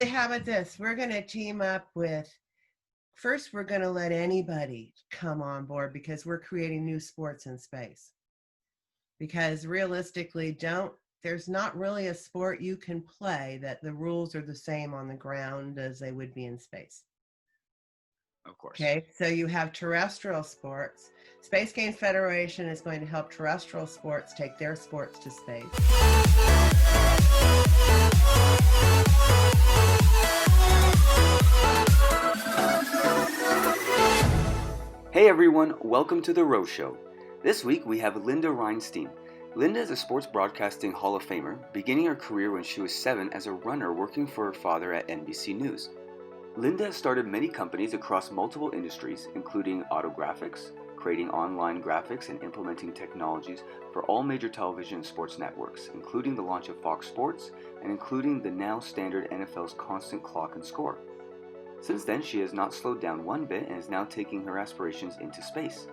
How about this? We're going to team up with, first, we're going to let anybody come on board because we're creating new sports in space. Because realistically, there's not really a sport you can play that the rules are the same on the ground as they would be in space. Of course. Okay, so you have terrestrial sports. Space Games Federation is going to help terrestrial sports take their sports to space. Hey everyone, welcome to The Rose Show. This week we have Linda Rheinstein. Linda is a sports broadcasting Hall of Famer, beginning her career when she was 7 as a runner working for her father at NBC News. Linda has started many companies across multiple industries, including Autographics, creating online graphics and implementing technologies for all major television and sports networks, including the launch of Fox Sports and including the now standard NFL's constant clock and score. Since then, she has not slowed down one bit and is now taking her aspirations into space.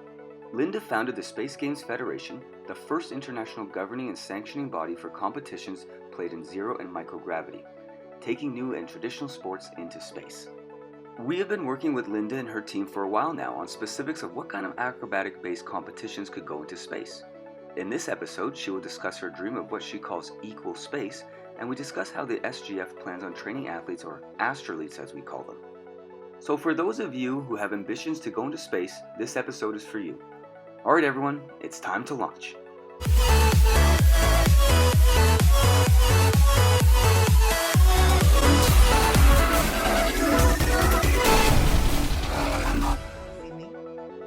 Linda founded the Space Games Federation, the first international governing and sanctioning body for competitions played in zero and microgravity, taking new and traditional sports into space. We have been working with Linda and her team for a while now on specifics of what kind of acrobatic-based competitions could go into space. In this episode, she will discuss her dream of what she calls Equal Space, and we discuss how the SGF plans on training athletes, or astraletes as we call them. So for those of you who have ambitions to go into space, this episode is for you. Alright everyone, it's time to launch.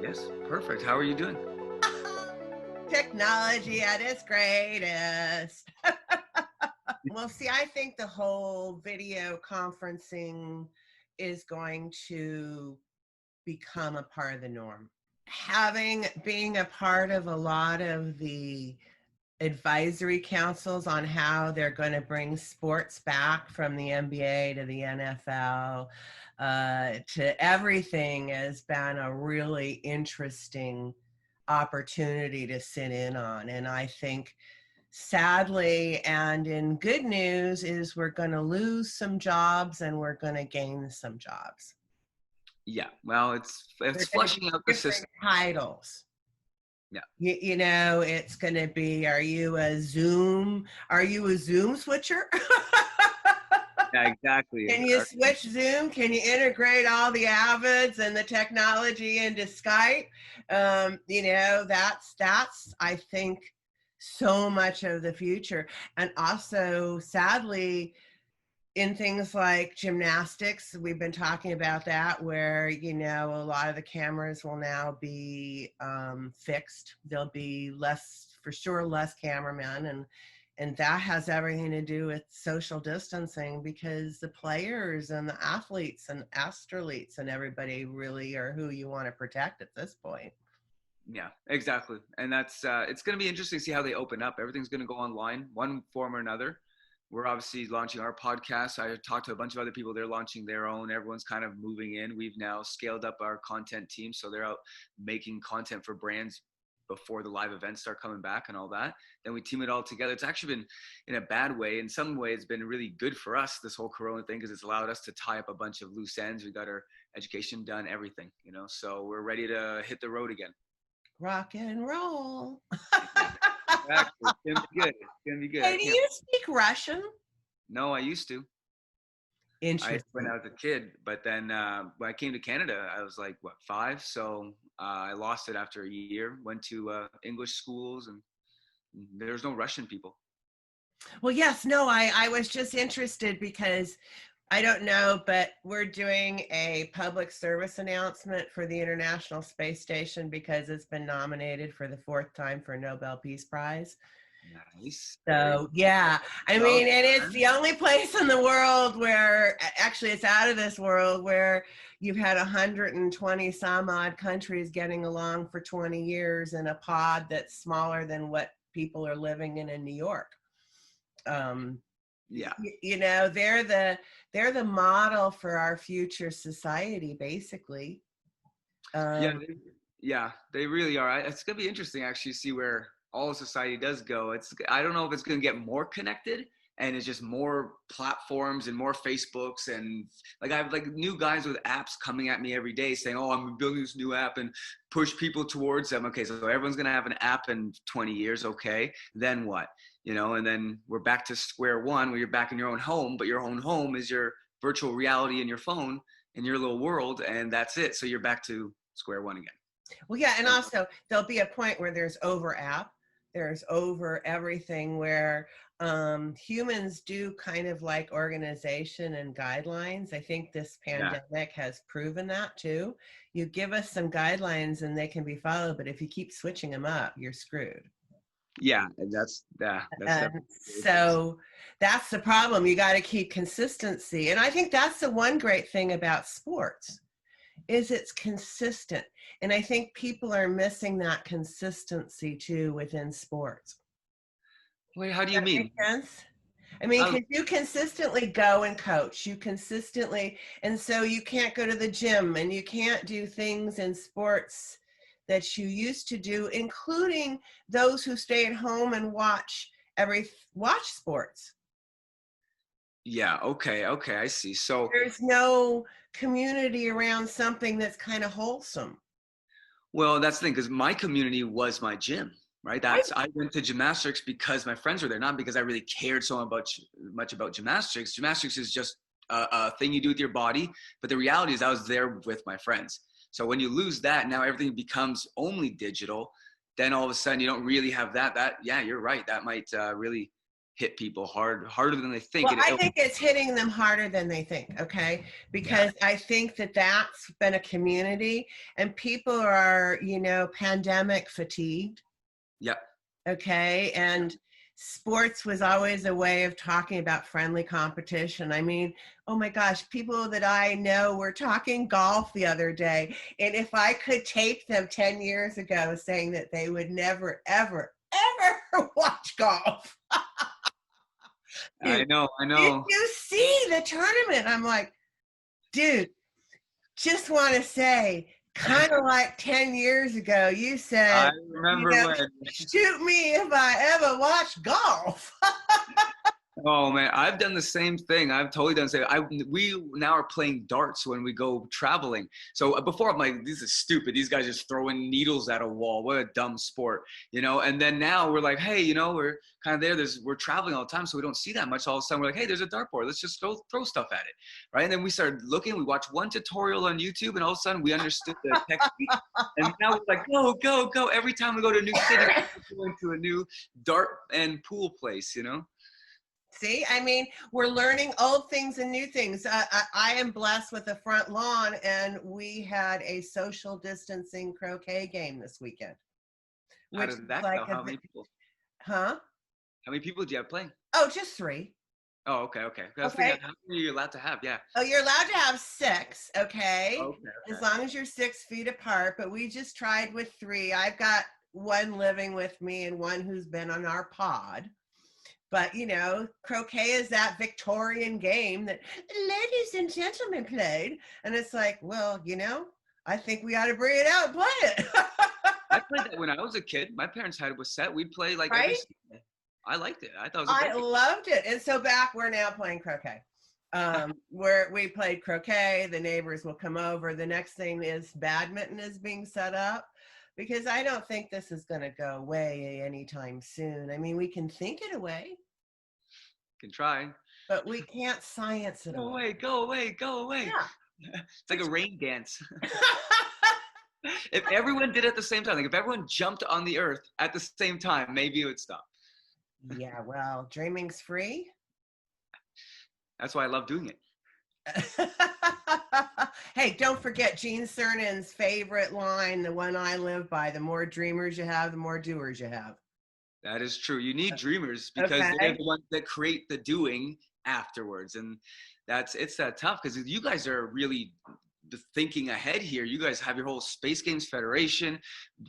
Yes, perfect. How are you doing? Technology at its greatest. Well, see, I think the whole video conferencing is going to become a part of the norm. Being a part of a lot of the advisory councils on how they're going to bring sports back from the NBA to the NFL to everything has been a really interesting opportunity to sit in on. And I think sadly, and in good news, is we're going to lose some jobs and we're going to gain some jobs. Yeah, well, it's flushing out the system. Titles. Yeah. You know, it's going to be, are you a Zoom switcher? Yeah, exactly. Can you switch Zoom? Can you integrate all the avids and the technology into Skype? You know, that's I think so much of the future. And also, sadly, in things like gymnastics, we've been talking about that, where, you know, a lot of the cameras will now be fixed. There'll be less cameramen, and that has everything to do with social distancing, because the players and the athletes and astraletes and everybody really are who you want to protect at this point. Yeah, exactly. And that's it's going to be interesting to see how they open up. Everything's going to go online, one form or another. We're obviously launching our podcast. I talked to a bunch of other people. They're launching their own. Everyone's kind of moving in. We've now scaled up our content team, so they're out making content for brands before the live events start coming back and all that. Then we team it all together. It's actually been, in a bad way, in some way, it's been really good for us, this whole Corona thing, because it's allowed us to tie up a bunch of loose ends. We got our education done, everything, you know, so we're ready to hit the road again. Rock and roll. Exactly. It's gonna be good. It's gonna be good. Hey, do you speak Russian? No, I used to. Interesting. When I was a kid, but then when I came to Canada, I was like, 5? So I lost it after a year. Went to English schools, and there's no Russian people. Well, yes, no, I was just interested because I don't know, but we're doing a public service announcement for the International Space Station because it's been nominated for the 4th time for a Nobel Peace Prize. Nice. So, yeah, I mean, and it's the only place in the world where, actually it's out of this world, where you've had 120 some odd countries getting along for 20 years in a pod that's smaller than what people are living in New York. Yeah, you know, they're the model for our future society, basically. Yeah, they really are. It's gonna be interesting actually to see where all of society does go. I don't know if it's gonna get more connected and it's just more platforms and more Facebooks, and like I have like new guys with apps coming at me every day saying, oh, I'm building this new app and push people towards them. Okay, so everyone's gonna have an app in 20 years. Okay, then what? You know, and then we're back to square one where you're back in your own home, but your own home is your virtual reality in your phone, in your little world, and that's it. So you're back to square one again. Well, yeah, and also there'll be a point where there's over app, there's over everything, where humans do kind of like organization and guidelines. I think this pandemic has proven that too. You give us some guidelines and they can be followed, but if you keep switching them up, you're screwed. Yeah, and that's so that's the problem. You got to keep consistency, and I think that's the one great thing about sports is it's consistent, and I think people are missing that consistency too within sports. Wait, how do you mean? Make sense? I mean, because you consistently go and coach, you consistently, and so you can't go to the gym and you can't do things in sports that you used to do, including those who stay at home and watch sports. Yeah, okay, I see. So there's no community around something that's kind of wholesome. Well, that's the thing, because my community was my gym, right? I went to gymnastics because my friends were there, not because I really cared so much about gymnastics. Gymnastics is just a thing you do with your body, but the reality is I was there with my friends. So when you lose that, now everything becomes only digital. Then all of a sudden you don't really have that. Yeah, you're right. That might really hit people harder than they think. Well, I think it's hitting them harder than they think, okay? Because I think that's been a community, and people are, pandemic fatigued. Yep. Okay, and sports was always a way of talking about friendly competition. I mean, oh my gosh, people that I know were talking golf the other day, and if I could tape them 10 years ago saying that they would never, ever, ever watch golf. Dude, I know. Did you see the tournament? I'm like, dude, just want to say, kind of like 10 years ago, you said, I remember when. Shoot me if I ever watch golf. Oh man, I've done the same thing. I've totally done the same. We now are playing darts when we go traveling. So before I'm like, this is stupid. These guys just throwing needles at a wall. What a dumb sport, And then now we're like, hey, we're kind of there. We're traveling all the time, so we don't see that much. All of a sudden, we're like, hey, there's a dartboard. Let's just go throw stuff at it, right? And then we started looking. We watched one tutorial on YouTube, and all of a sudden, we understood the technique. And now we're like, go, go, go! Every time we go to a new city, we're going to a new dart and pool place, See, I mean, we're learning old things and new things. I am blessed with a front lawn, and we had a social distancing croquet game this weekend. How does that go? How many people? Huh? How many people do you have playing? Oh, just 3. Oh, okay. I was thinking, how many are you allowed to have? Yeah. Oh, you're allowed to have 6, okay? Okay. As long as you're 6 feet apart, but we just tried with 3. I've got one living with me and one who's been on our pod. But, croquet is that Victorian game that ladies and gentlemen played. And it's like, well, I think we ought to bring it out and play it. I played that when I was a kid. My parents had it with set. We'd play like every Sunday. I liked it. I thought it was I loved it. And so we're now playing croquet. Where we played croquet, the neighbors will come over. The next thing is badminton is being set up. Because I don't think this is going to go away anytime soon. I mean, we can think it away. Can try. But we can't science it away. Go away. Yeah. It's like a rain dance. If everyone did it at the same time, like if everyone jumped on the earth at the same time, maybe it would stop. Yeah, well, dreaming's free. That's why I love doing it. Hey, don't forget Gene Cernan's favorite line, the one I live by: the more dreamers you have, the more doers you have. That is true. You need dreamers because they're the ones that create the doing afterwards. And it's that tough because you guys are really thinking ahead here. You guys have your whole Space Games Federation,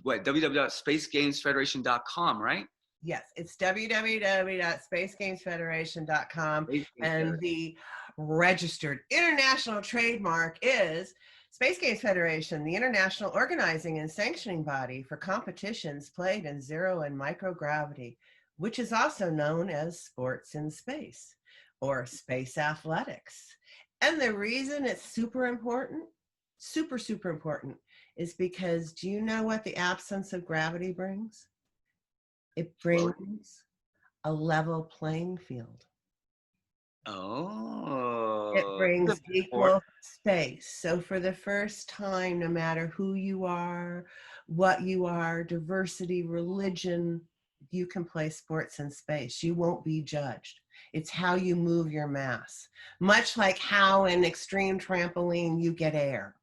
www.spacegamesfederation.com, right? Yes, it's www.spacegamesfederation.com, and the registered international trademark is Space Games Federation, the international organizing and sanctioning body for competitions played in zero and microgravity. which is also known as sports in space or space athletics. And the reason it's super important, super, super important, is because do you know what the absence of gravity brings? It brings a level playing field. It Oh, brings equal space. So for the first time, no matter who you are, what you are, diversity, religion, you can play sports in space. You won't be judged. It's how you move your mass. Much like how in extreme trampoline you get air.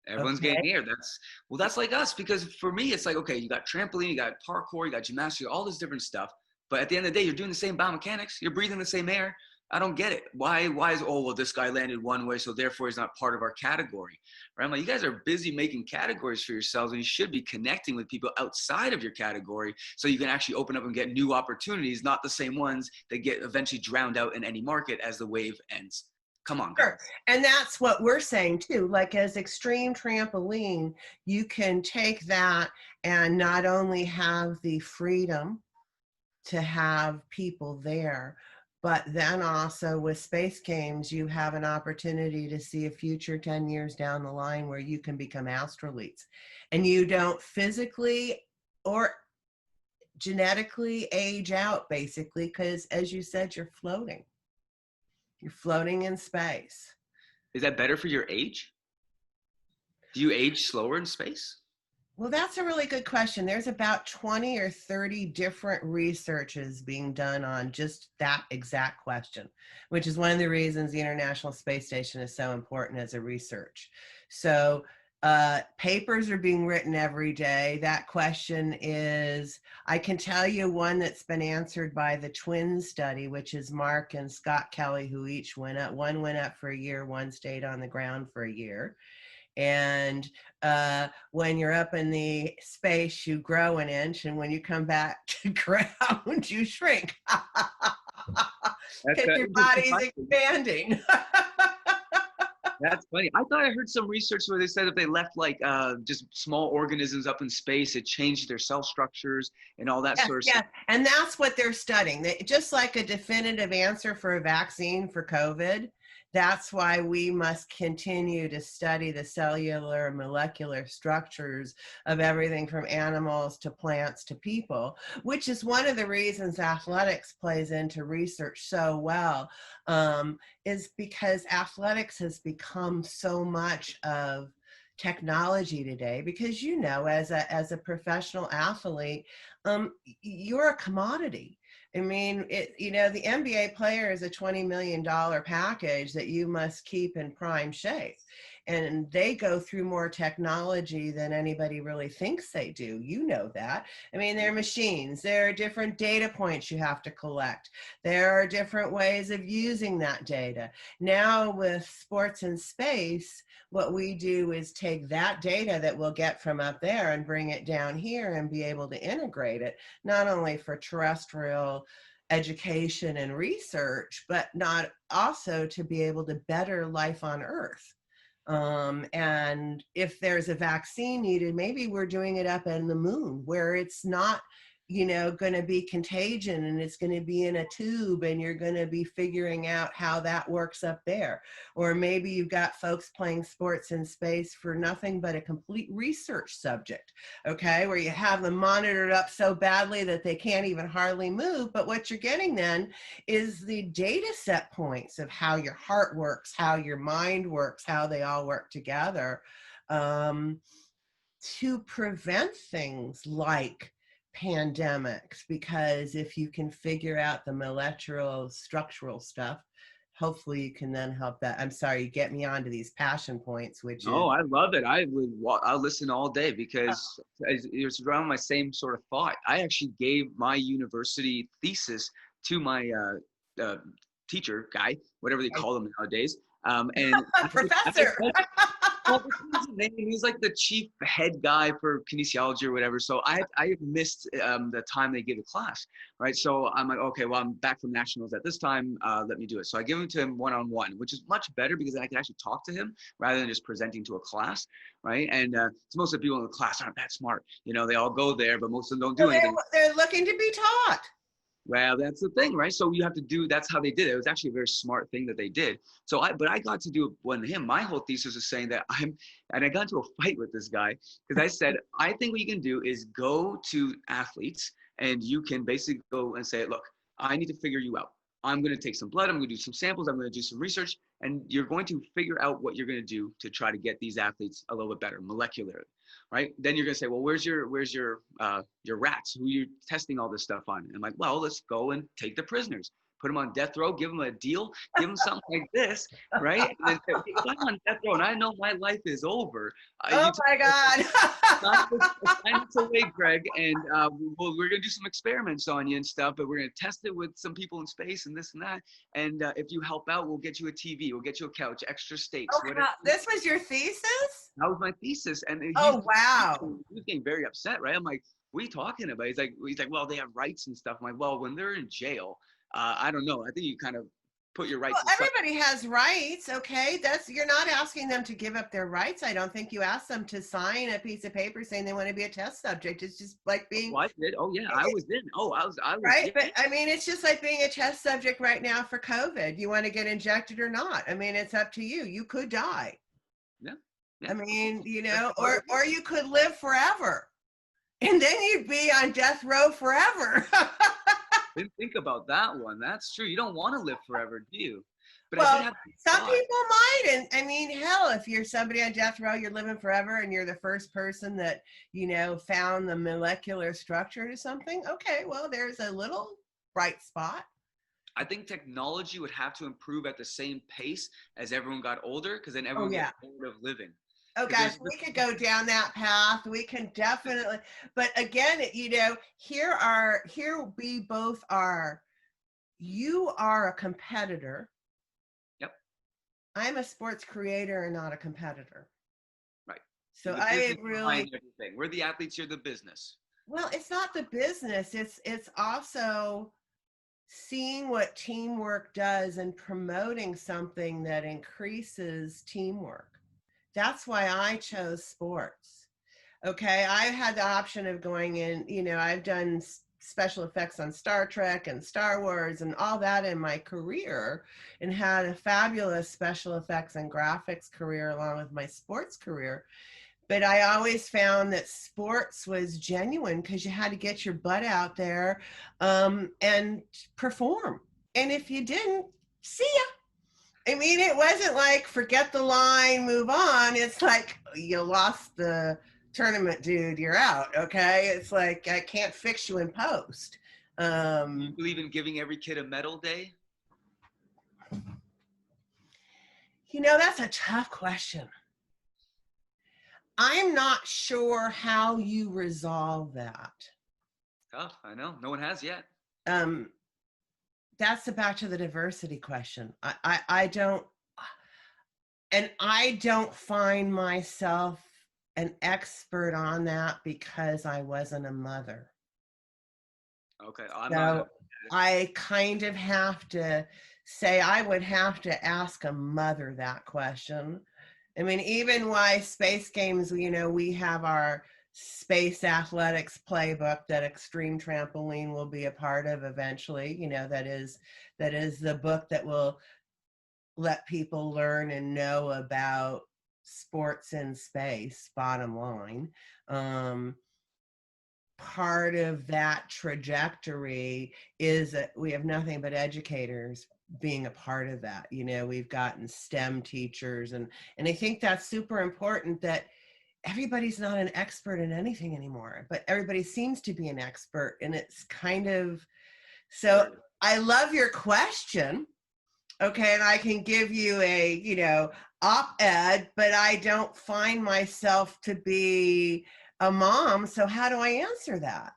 everyone's Okay. getting air. That's like us, because for me, it's like, okay, you got trampoline, you got parkour, you got gymnastics, all this different stuff. But at the end of the day, you're doing the same biomechanics. You're breathing the same air. I don't get it. Why is, oh, well, this guy landed one way, so therefore he's not part of our category, right? I'm like, you guys are busy making categories for yourselves, and you should be connecting with people outside of your category so you can actually open up and get new opportunities, not the same ones that get eventually drowned out in any market as the wave ends. Come on, guys. Sure. And that's what we're saying too. Like as extreme trampoline, you can take that and not only have the freedom to have people there, but then also with space games, you have an opportunity to see a future 10 years down the line where you can become astraletes. And you don't physically or genetically age out, basically, because as you said, you're floating. You're floating in space. Is that better for your age? Do you age slower in space? Well, that's a really good question. There's about 20 or 30 different researches being done on just that exact question, which is one of the reasons the International Space Station is so important as a research. So papers are being written every day. That question is, I can tell you one that's been answered by the twin study, which is Mark and Scott Kelly, who each went up. One went up for a year, one stayed on the ground for a year. And when you're up in the space, you grow an inch, and when you come back to ground, you shrink because your body's expanding. That's funny. I thought I heard some research where they said if they left like just small organisms up in space, it changed their cell structures and all that sort of stuff. And that's what they're studying. Just like a definitive answer for a vaccine for COVID, that's why we must continue to study the cellular and molecular structures of everything from animals to plants to people, which is one of the reasons athletics plays into research so well, is because athletics has become so much of technology today, because you know, as a professional athlete, you're a commodity. I mean, the NBA player is a $20 million package that you must keep in prime shape. And they go through more technology than anybody really thinks they do. You know that. I mean, there are machines. There are different data points you have to collect. There are different ways of using that data. Now with sports in space, what we do is take that data that we'll get from up there and bring it down here and be able to integrate it, not only for terrestrial education and research, but not also to be able to better life on Earth. And if there's a vaccine needed, maybe we're doing it up in the moon where it's not, going to be contagion, and it's going to be in a tube, and you're going to be figuring out how that works up there. Or maybe you've got folks playing sports in space for nothing but a complete research subject, okay, where you have them monitored up so badly that they can't even hardly move. But what you're getting then is the data set points of how your heart works, how your mind works, how they all work together, to prevent things like pandemics. Because if you can figure out the molecular structural stuff, hopefully you can then help that. I'm sorry, you get me onto these passion points, which Oh, I love it. I'll listen all day because it's around my same sort of thought. I actually gave my university thesis to my teacher guy, whatever they call them nowadays. And professor. Well, what's his name? He's like the chief head guy for kinesiology or whatever. So I missed the time they gave the class, right? So I'm like, okay, well, I'm back from nationals at this time. Let me do it. So I give him to him one-on-one, which is much better because then I can actually talk to him rather than just presenting to a class, right? And most of the people in the class aren't that smart. You know, they all go there, but most of them don't do anything. They're looking to be taught. Well, that's the thing, right? So you have to do, that's how they did it. It was actually a very smart thing that they did. But I got to do one him. My whole thesis is saying that and I got into a fight with this guy because I said, I think what you can do is go to athletes and you can basically go and say, look, I need to figure you out. I'm going to take some blood. I'm going to do some samples. I'm going to do some research. And you're going to figure out what you're going to do to try to get these athletes a little bit better molecularly, right? Then you're going to say, well, where's your rats? Who you're testing all this stuff on? And I'm like, well, let's go and take the prisoners, put them on death row, give them a deal, give them something like this, right? And then say, okay, if I'm on death row and I know my life is over. Oh my God. Sign this away, Greg, and we're going to do some experiments on you and stuff, but we're going to test it with some people in space and this and that. And if you help out, we'll get you a TV, we'll get you a couch, extra steaks. Oh, whatever. This was your thesis? That was my thesis. And wow. He was getting very upset, right? I'm like, what are you talking about? He's like, well, they have rights and stuff. I'm like, well, when they're in jail, I don't know. I think you kind of put your rights. Well, everybody has rights, okay? You're not asking them to give up their rights. I don't think you asked them to sign a piece of paper saying they want to be a test subject. It's just like being. Well, I did. Oh yeah, I was in. Oh, I was. Right, but I mean, it's just like being a test subject right now for COVID. You want to get injected or not? I mean, it's up to you. You could die. Yeah. I mean, you know, or you could live forever, and then you'd be on death row forever. Didn't think about that one. That's true. You don't want to live forever, do you? But well, some people might. And I mean, hell, if you're somebody on death row, you're living forever and you're the first person that, you know, found the molecular structure to something. Okay, well, there's a little bright spot. I think technology would have to improve at the same pace as everyone got older, because then everyone gets bored of living. Oh gosh, we could go down that path. We can definitely, but again, you know, here we both are. You are a competitor. Yep. I'm a sports creator and not a competitor. Right. So I really. We're the athletes. You're the business. Well, it's not the business. It's also seeing what teamwork does and promoting something that increases teamwork. That's why I chose sports. Okay, I had the option of going in, you know, I've done special effects on Star Trek and Star Wars and all that in my career, and had a fabulous special effects and graphics career along with my sports career. But I always found that sports was genuine because you had to get your butt out there and perform. And if you didn't, see ya. I mean, it wasn't like forget the line, move on. It's like you lost the tournament, dude. You're out. Okay. It's like I can't fix you in post. You believe in giving every kid a medal day? You know, that's a tough question. I'm not sure how you resolve that. Tough. I know. No one has yet. That's back to the diversity question. I don't find myself an expert on that because I wasn't a mother. Okay. I kind of have to say I would have to ask a mother that question. I mean, even why Space Games, you know, we have our space athletics playbook that Extreme Trampoline will be a part of eventually. You know, that is the book that will let people learn and know about sports in space, bottom line. Part of that trajectory is that we have nothing but educators being a part of that. You know, we've gotten STEM teachers, and I think that's super important, that everybody's not an expert in anything anymore, but everybody seems to be an expert. And it's kind of, so I love your question. Okay. And I can give you a, you know, op-ed, but I don't find myself to be a mom. So how do I answer that?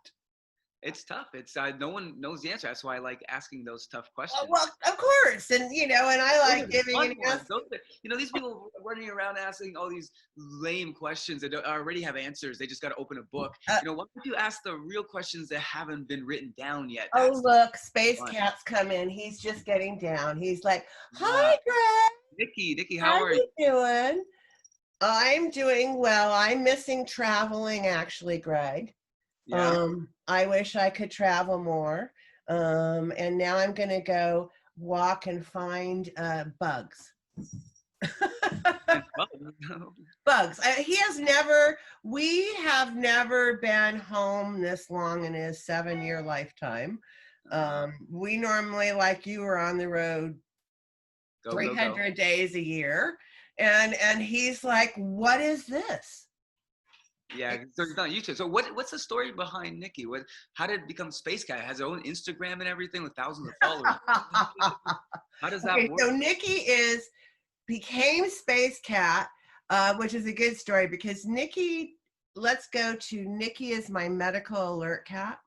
It's tough. It's no one knows the answer. That's why I like asking those tough questions. Well, of course, and and I Those like are the giving fun an ones. answer. Those are, these people running around asking all these lame questions that already have answers. They just got to open a book. Why don't you ask the real questions that haven't been written down yet? Oh, That's look, Space fun. Cat's come in. He's just getting down. He's like, Yeah. "Hi, Greg. Nikki, How how are you? you doing?" I'm doing well. I'm missing traveling, actually, Greg. Yeah. I wish I could travel more. And now I'm gonna go walk and find bugs. Bugs. We have never been home this long in his 7-year lifetime. We normally, like you, are on the road 300 days a year. And he's like, what is this? Yeah, so he's not used to it. So what's the story behind Nikki? How did it become Space Cat? It has her own Instagram and everything with thousands of followers. How does that work? So Nikki became Space Cat, which is a good story because Nikki, let's go to Nikki is my medical alert cat.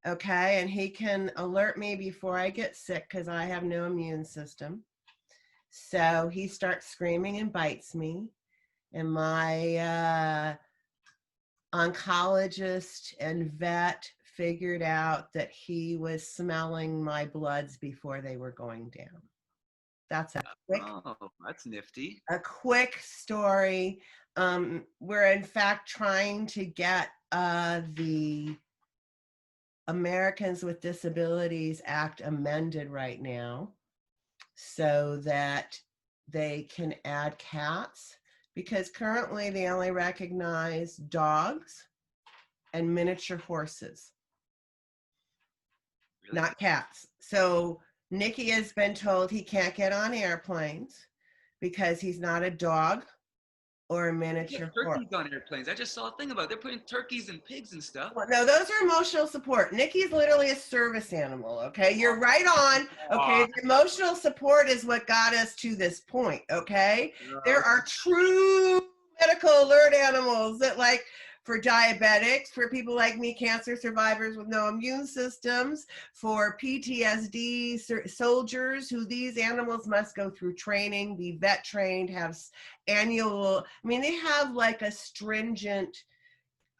Okay, and he can alert me before I get sick because I have no immune system. So he starts screaming and bites me. And my oncologist and vet figured out that he was smelling my bloods before they were going down. That's that's nifty. A quick story. We're in fact trying to get the Americans with Disabilities Act amended right now so that they can add cats, because currently they only recognize dogs and miniature horses, really? Not cats. So Nikki has been told he can't get on airplanes because he's not a dog or a miniature horse. Turkeys on airplanes. I just saw a thing about it. They're putting turkeys and pigs and stuff. Well, no, those are emotional support. Nikki's literally a service animal, okay? You're right on, okay? The emotional support is what got us to this point, okay? There are true medical alert animals that, like, for diabetics, for people like me, cancer survivors with no immune systems, for PTSD soldiers, who these animals must go through training, be vet trained, have annual, they have like a stringent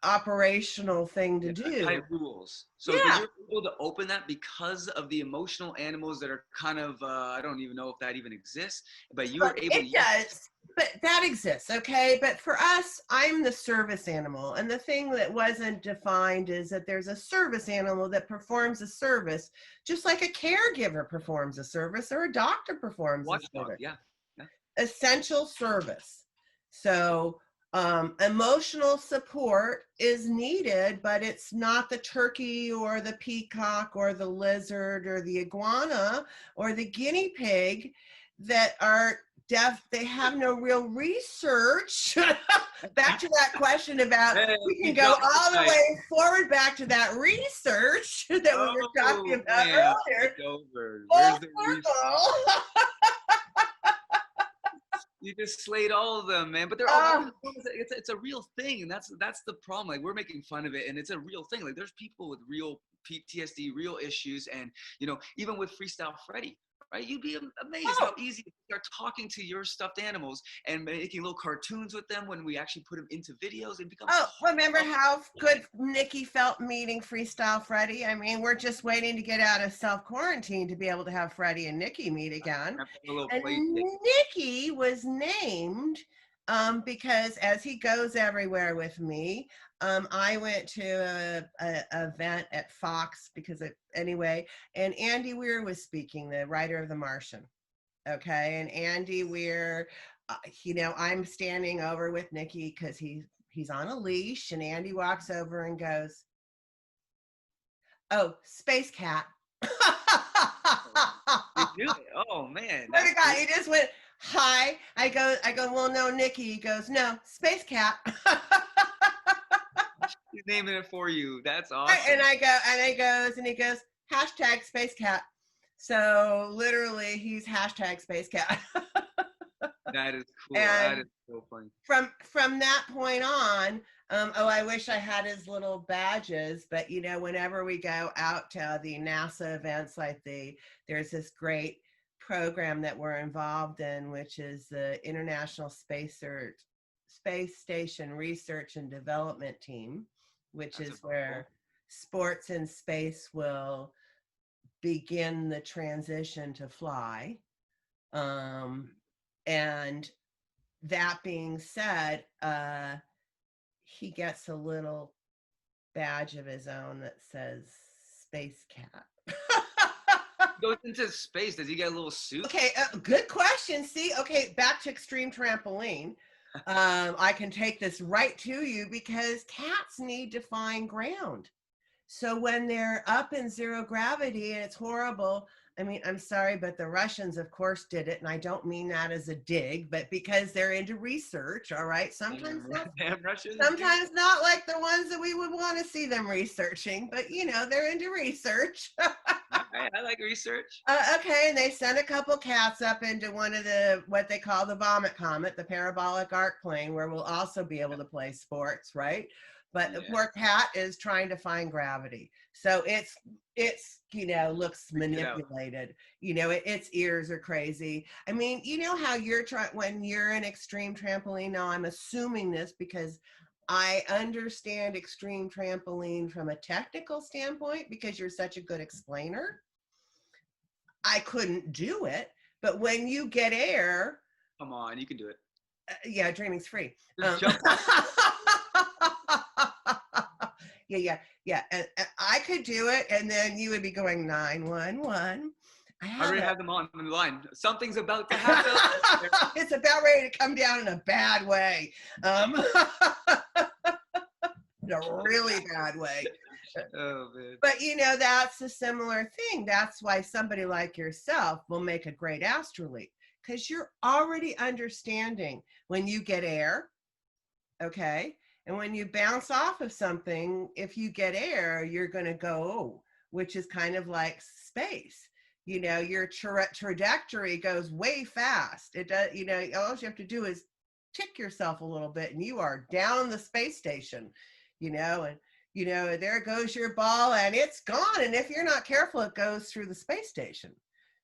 operational thing to do. Tight rules. So you're able to open that because of the emotional animals that are kind of, I don't even know if that even exists, but you were able to use it. But that exists, okay? But for us, I'm the service animal. And the thing that wasn't defined is that there's a service animal that performs a service, just like a caregiver performs a service or a doctor performs a service. Yeah. Essential service. So emotional support is needed, but it's not the turkey or the peacock or the lizard or the iguana or the guinea pig that are deaf. They have no real research. Back to that question about, we can go all the way forward back to that research that we were talking about earlier. Full circle. You just slayed all of them, man. But they're all, it's a real thing, and that's the problem. Like, we're making fun of it, and it's a real thing. Like, there's people with real PTSD, real issues, and even with Freestyle Freddy, right? You'd be amazed how easy to start talking to your stuffed animals and making little cartoons with them when we actually put them into videos. It becomes remember how good Nikki felt meeting Freestyle Freddy? We're just waiting to get out of self-quarantine to be able to have Freddy and Nikki meet again. And Nikki was named because as he goes everywhere with me, I went to a event at Fox and Andy Weir was speaking, the writer of The Martian. Okay, and Andy Weir, I'm standing over with Nikki because he's on a leash, and Andy walks over and goes, "Oh, Space Cat." Oh man! God, he just went, "Hi." I go, "Well, no, Nikki." He goes, "No, Space Cat." He's naming it for you. That's awesome. And he goes, hashtag Space Cat. So literally, he's hashtag Space Cat. That is cool. That is so funny. From that point on, Oh, I wish I had his little badges, but whenever we go out to the NASA events there's this great program that we're involved in, which is the International Space Station Research and Development Team, which That's is a where mouthful. sports in space will begin the transition to fly. And that being said, he gets a little badge of his own that says Space Cat. Goes into space. Does he get a little suit? Okay, good question. See, okay, back to extreme trampoline. I can take this right to you because cats need to find ground. So when they're up in zero gravity and it's horrible, I mean, I'm sorry, but the Russians, of course, did it. And I don't mean that as a dig, but because they're into research, all right? Sometimes Damn Russians. sometimes not like the ones that we would want to see them researching, but they're into research. I like research. Okay, and they sent a couple cats up into one of what they call the vomit comet, the Parabolic Arc Plane, where we'll also be able to play sports, right? But the poor cat is trying to find gravity. So it's looks manipulated. Its ears are crazy. I mean, how you're when you're in extreme trampoline. Now I'm assuming this because I understand extreme trampoline from a technical standpoint because you're such a good explainer. I couldn't do it, but when you get air, come on, you can do it. Yeah, dreaming's free. Yeah. And I could do it, and then you would be going 911. I already have them on the line. Something's about to happen. It's about ready to come down in a bad way. In a really bad way. Oh, man. But that's a similar thing. That's why somebody like yourself will make a great astrolete, because you're already understanding when you get air, okay? And when you bounce off of something, if you get air, you're going to go, which is kind of like space. Your trajectory goes way fast. It does, all you have to do is tick yourself a little bit and you are down the space station, and there goes your ball and it's gone. And if you're not careful, it goes through the space station.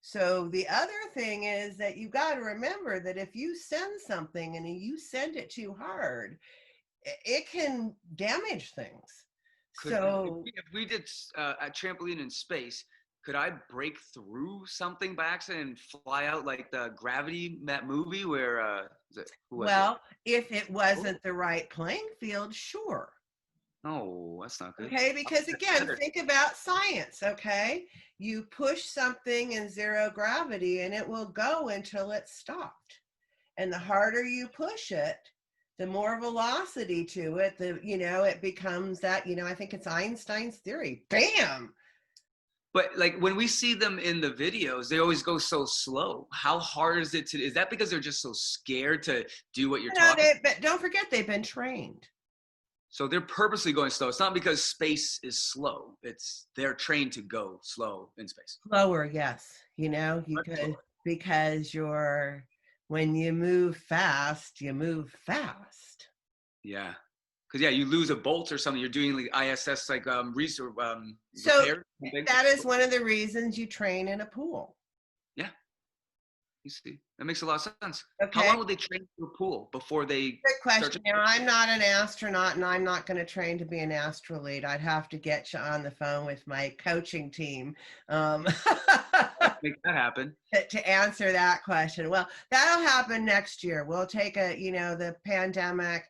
So the other thing is that you got to remember that if you send something and you send it too hard, it can damage things. If we did a trampoline in space, could I break through something by accident and fly out like the Gravity, that movie where if it wasn't the right playing field, sure. No, that's not good. Okay, because again, think about science, okay? You push something in zero gravity and it will go until it's stopped. And the harder you push it, the more velocity to it, it becomes that, I think it's Einstein's theory. Bam! But like when we see them in the videos, they always go so slow. How hard is it is that because they're just so scared to do what you're talking about? But don't forget, they've been trained. So they're purposely going slow. It's not because space is slow. They're trained to go slow in space. Slower, yes. Because when you move fast, you move fast. Yeah. Because you lose a bolt or something. You're doing like ISS research. So that is one of the reasons you train in a pool. Yeah. You see, that makes a lot of sense. Okay. How long would they train to a pool before they? Good question. Now, I'm not an astronaut, and I'm not going to train to be an astrolete. I'd have to get you on the phone with my coaching team. Make that happen. To answer that question. Well, that'll happen next year. We'll take the pandemic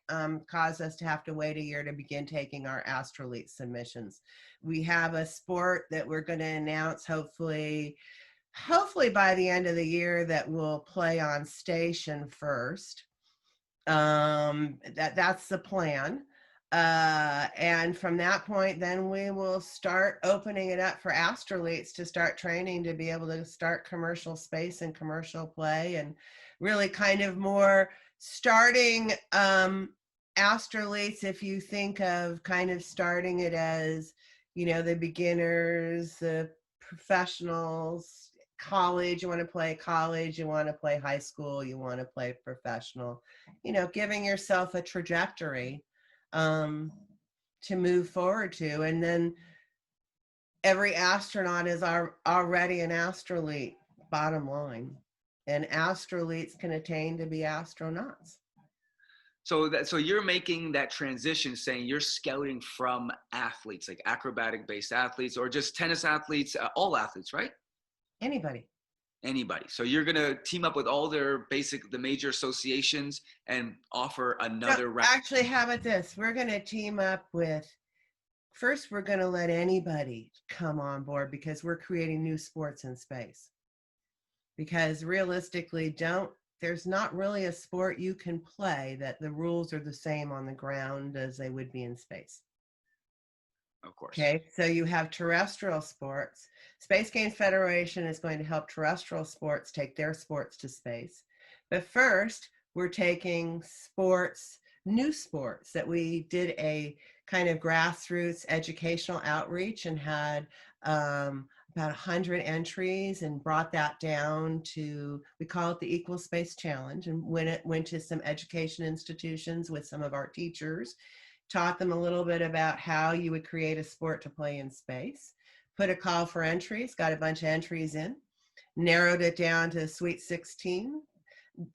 caused us to have to wait a year to begin taking our astrolete submissions. We have a sport that we're going to announce hopefully by the end of the year that we'll play on station first. That's the plan. And from that point, then we will start opening it up for astrolates to start training to be able to start commercial space and commercial play, and really kind of more starting astrolates, if you think of kind of starting it as, the beginners, the professionals, college, you want to play college, you want to play high school, you want to play professional, giving yourself a trajectory. to move forward to. And then every astronaut is already an astrolete, bottom line. And astroletes can attain to be astronauts. So you're making that transition, saying you're scouting from athletes, like acrobatic based athletes, or just tennis athletes, all athletes, right? Anybody. Anybody. So you're going to team up with all the major associations and offer another round. Actually, how about this? We're going to team up with, first, we're going to let anybody come on board because we're creating new sports in space. Because realistically, there's not really a sport you can play that the rules are the same on the ground as they would be in space. Of course. Okay, so you have terrestrial sports. Space Games Federation is going to help terrestrial sports take their sports to space. But first, we're taking sports, new sports that we did a kind of grassroots educational outreach and had about 100 entries and brought that down to, we call it the Equal Space Challenge, and went to some education institutions with some of our teachers, taught them a little bit about how you would create a sport to play in space, put a call for entries, got a bunch of entries in, narrowed it down to Sweet 16,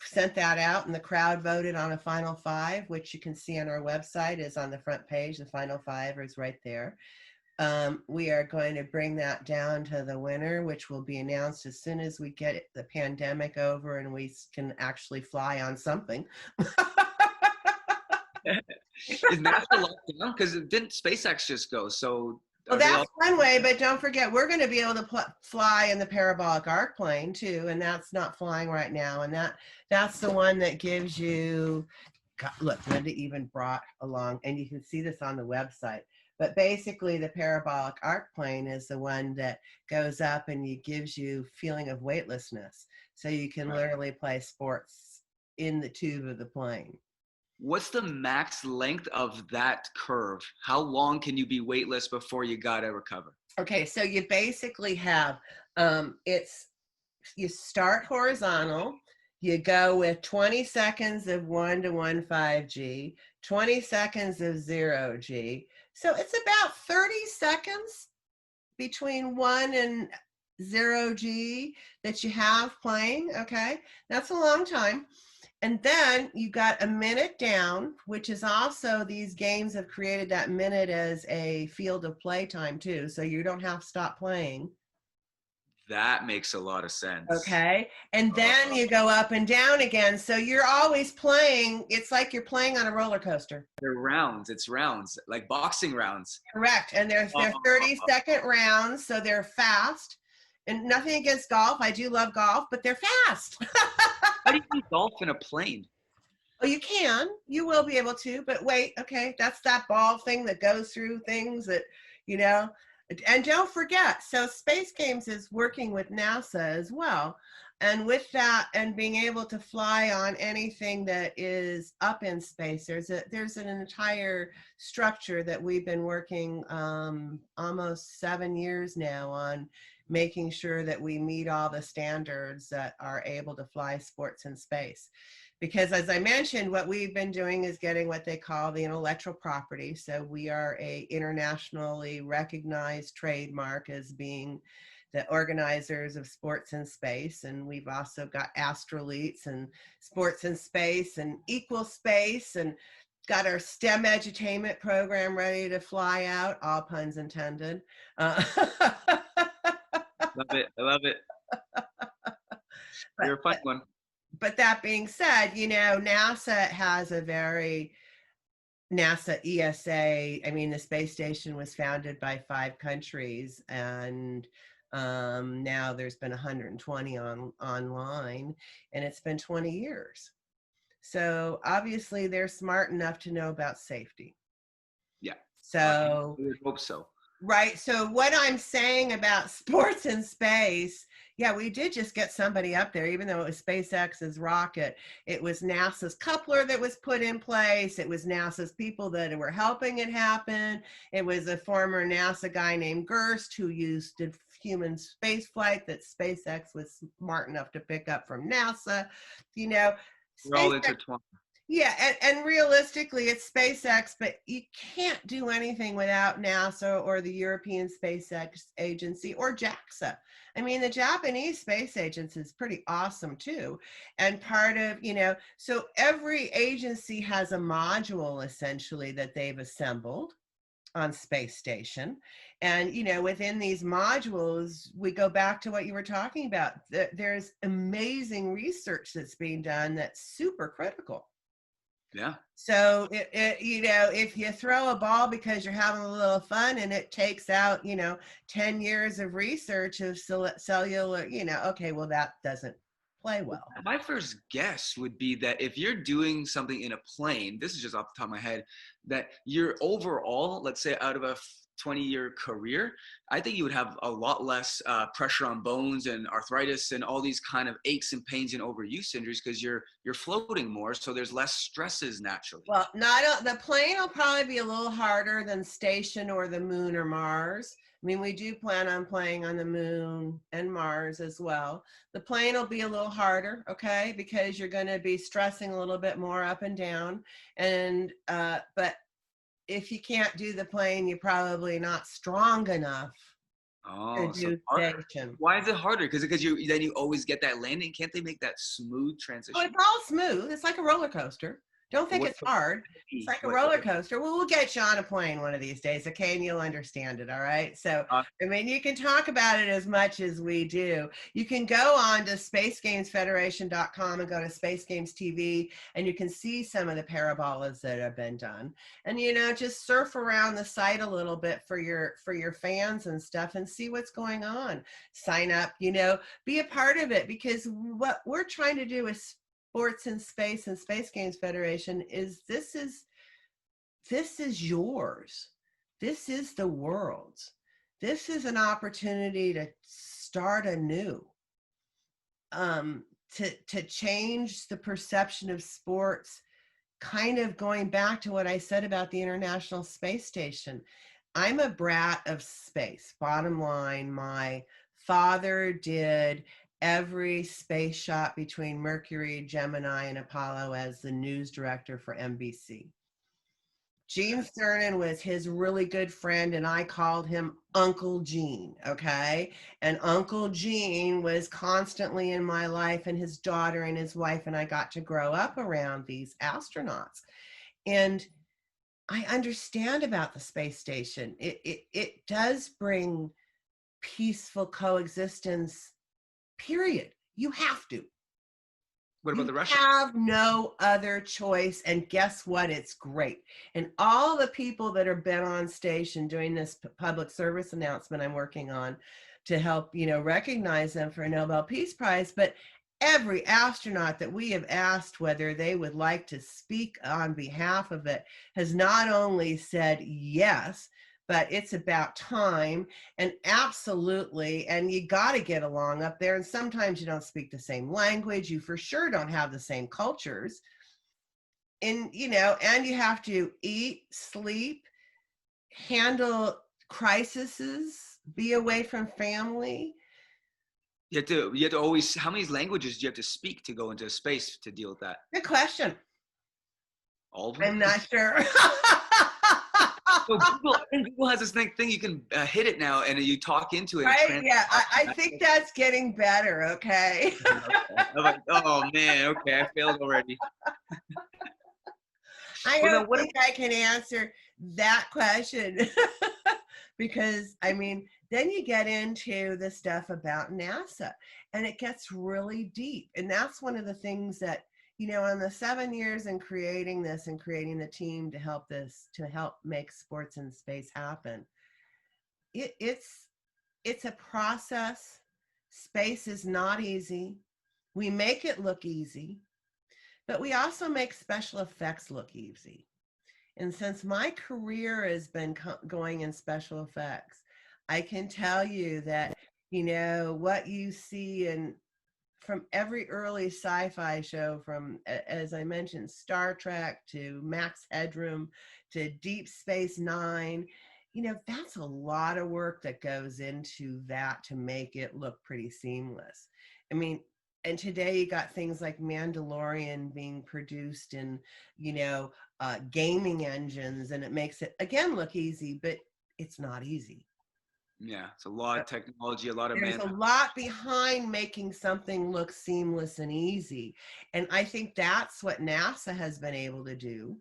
sent that out, and the crowd voted on a final 5, which you can see on our website is on the front page. The final 5 is right there. We are going to bring that down to the winner, which will be announced as soon as we get the pandemic over and we can actually fly on something. Is NASA locked down? Because didn't SpaceX just go? So well, that's one way, but don't forget, we're going to be able to fly in the Parabolic Arc Plane too, and that's not flying right now. And that's the one that gives you, God, look, Linda even brought along, and you can see this on the website. But basically, the Parabolic Arc Plane is the one that goes up and gives you feeling of weightlessness. So you can literally play sports in the tube of the plane. What's the max length of that curve? How long can you be weightless before you gotta recover? Okay, so you basically have, you start horizontal, you go with 20 seconds of 1 to 1.5G, 20 seconds of 0G. So it's about 30 seconds between 1 and 0G that you have playing, okay? That's a long time. And then you got a minute down, which is also, these games have created that minute as a field of play time too. So you don't have to stop playing. That makes a lot of sense. Okay. And then you go up and down again. So you're always playing. It's like you're playing on a roller coaster. They're rounds. It's rounds, like boxing rounds. Correct. And they're 30-second rounds. So they're fast. And nothing against golf. I do love golf, but they're fast. How do you do golf in a plane? Oh, you can. You will be able to. But wait, okay, that's that ball thing that goes through things that, you know. And don't forget, so Space Games is working with NASA as well. And with that, and being able to fly on anything that is up in space, there's an entire structure that we've been working almost 7 years now on, making sure that we meet all the standards that are able to fly sports in space. Because as I mentioned, what we've been doing is getting what they call the intellectual property. So we are a internationally recognized trademark as being the organizers of sports in space. And we've also got astrolates and sports in space and equal space, and got our STEM edutainment program ready to fly out, all puns intended. Love it. I love it. You're a fun one. But that being said, you know, NASA has a very, NASA ESA, I mean, the space station was founded by 5 countries, and now there's been 120 online, and it's been 20 years. So obviously they're smart enough to know about safety. Yeah. So I would hope so. Right. So what I'm saying about sports in space, yeah, we did just get somebody up there, even though it was SpaceX's rocket. It was NASA's coupler that was put in place. It was NASA's people that were helping it happen. It was a former NASA guy named Gerst who did human space flight that SpaceX was smart enough to pick up from NASA. You know, we're all intertwined. Yeah, and realistically, it's SpaceX, but you can't do anything without NASA or the European Space Agency or JAXA. I mean, the Japanese space agency is pretty awesome too. And part of, so every agency has a module essentially that they've assembled on space station. And within these modules, we go back to what you were talking about. There's amazing research that's being done that's super critical. Yeah. So if you throw a ball because you're having a little fun and it takes out 10 years of research of cellular, okay, well, that doesn't play well. My first guess would be that if you're doing something in a plane, this is just off the top of my head, that you're overall, let's say out of a 20-year career, I think you would have a lot less pressure on bones and arthritis and all these kind of aches and pains and overuse injuries because you're floating more, so there's less stresses naturally. Well, not the plane will probably be a little harder than station or the moon or Mars. I mean, we do plan on playing on the moon and Mars as well. The plane will be a little harder, okay, because you're going to be stressing a little bit more up and down. And but if you can't do the plane, you're probably not strong enough to So do harder. station. Why is it harder? Because you always get that landing. Can't they make that smooth Oh, transition? it's all smooth. It's like a roller coaster. Don't think it's hard. It's like a roller coaster. Well, we'll get you on a plane one of these days, okay? And you'll understand it, all right? So, I mean, you can talk about it as much as we do. You can go on to spacegamesfederation.com and go to Space Games TV, and you can see some of the parabolas that have been done. And, just surf around the site a little bit for your fans and stuff and see what's going on. Sign up, be a part of it, because what we're trying to do is Sports in Space and Space Games Federation is this is yours. This is the world's. This is an opportunity to start anew, to change the perception of sports, kind of going back to what I said about the International Space Station. I'm a brat of space. Bottom line, my father did every space shot between Mercury, Gemini, and Apollo as the news director for NBC. Gene Cernan was his really good friend, and I called him Uncle Gene, okay? And Uncle Gene was constantly in my life, and his daughter and his wife, and I got to grow up around these astronauts. And I understand about the space station. It does bring peaceful coexistence, period. You have to. What about the Russians? You have no other choice. And guess what? It's great. And all the people that have been on station doing this public service announcement I'm working on to help, recognize them for a Nobel Peace Prize. But every astronaut that we have asked whether they would like to speak on behalf of it has not only said yes, but it's about time, and absolutely, and you got to get along up there. And sometimes you don't speak the same language. You for sure don't have the same cultures. And, and you have to eat, sleep, handle crises, be away from family. You have to always, how many languages do you have to speak to go into space to deal with that? Good question. All of them? I'm not sure. So Google has this thing you can hit it now and you talk into it. Right? Yeah, I think that's getting better, okay? I'm like, oh man, okay, I failed already. I don't think I can answer that question because, I mean, then you get into the stuff about NASA and it gets really deep. And that's one of the things that, in the 7 years in creating this and creating the team to help make sports in space happen, it's a process. Space is not easy. We make it look easy, but we also make special effects look easy. And since my career has been going in special effects, I can tell you that, what you see from every early sci-fi show, from, as I mentioned, Star Trek to Max Headroom to Deep Space Nine, that's a lot of work that goes into that to make it look pretty seamless. I mean, And today you got things like Mandalorian being produced in, gaming engines, and it makes it again look easy, but it's not easy. Yeah, it's a lot of technology, a lot of There's a lot behind making something look seamless and easy. And I think that's what NASA has been able to do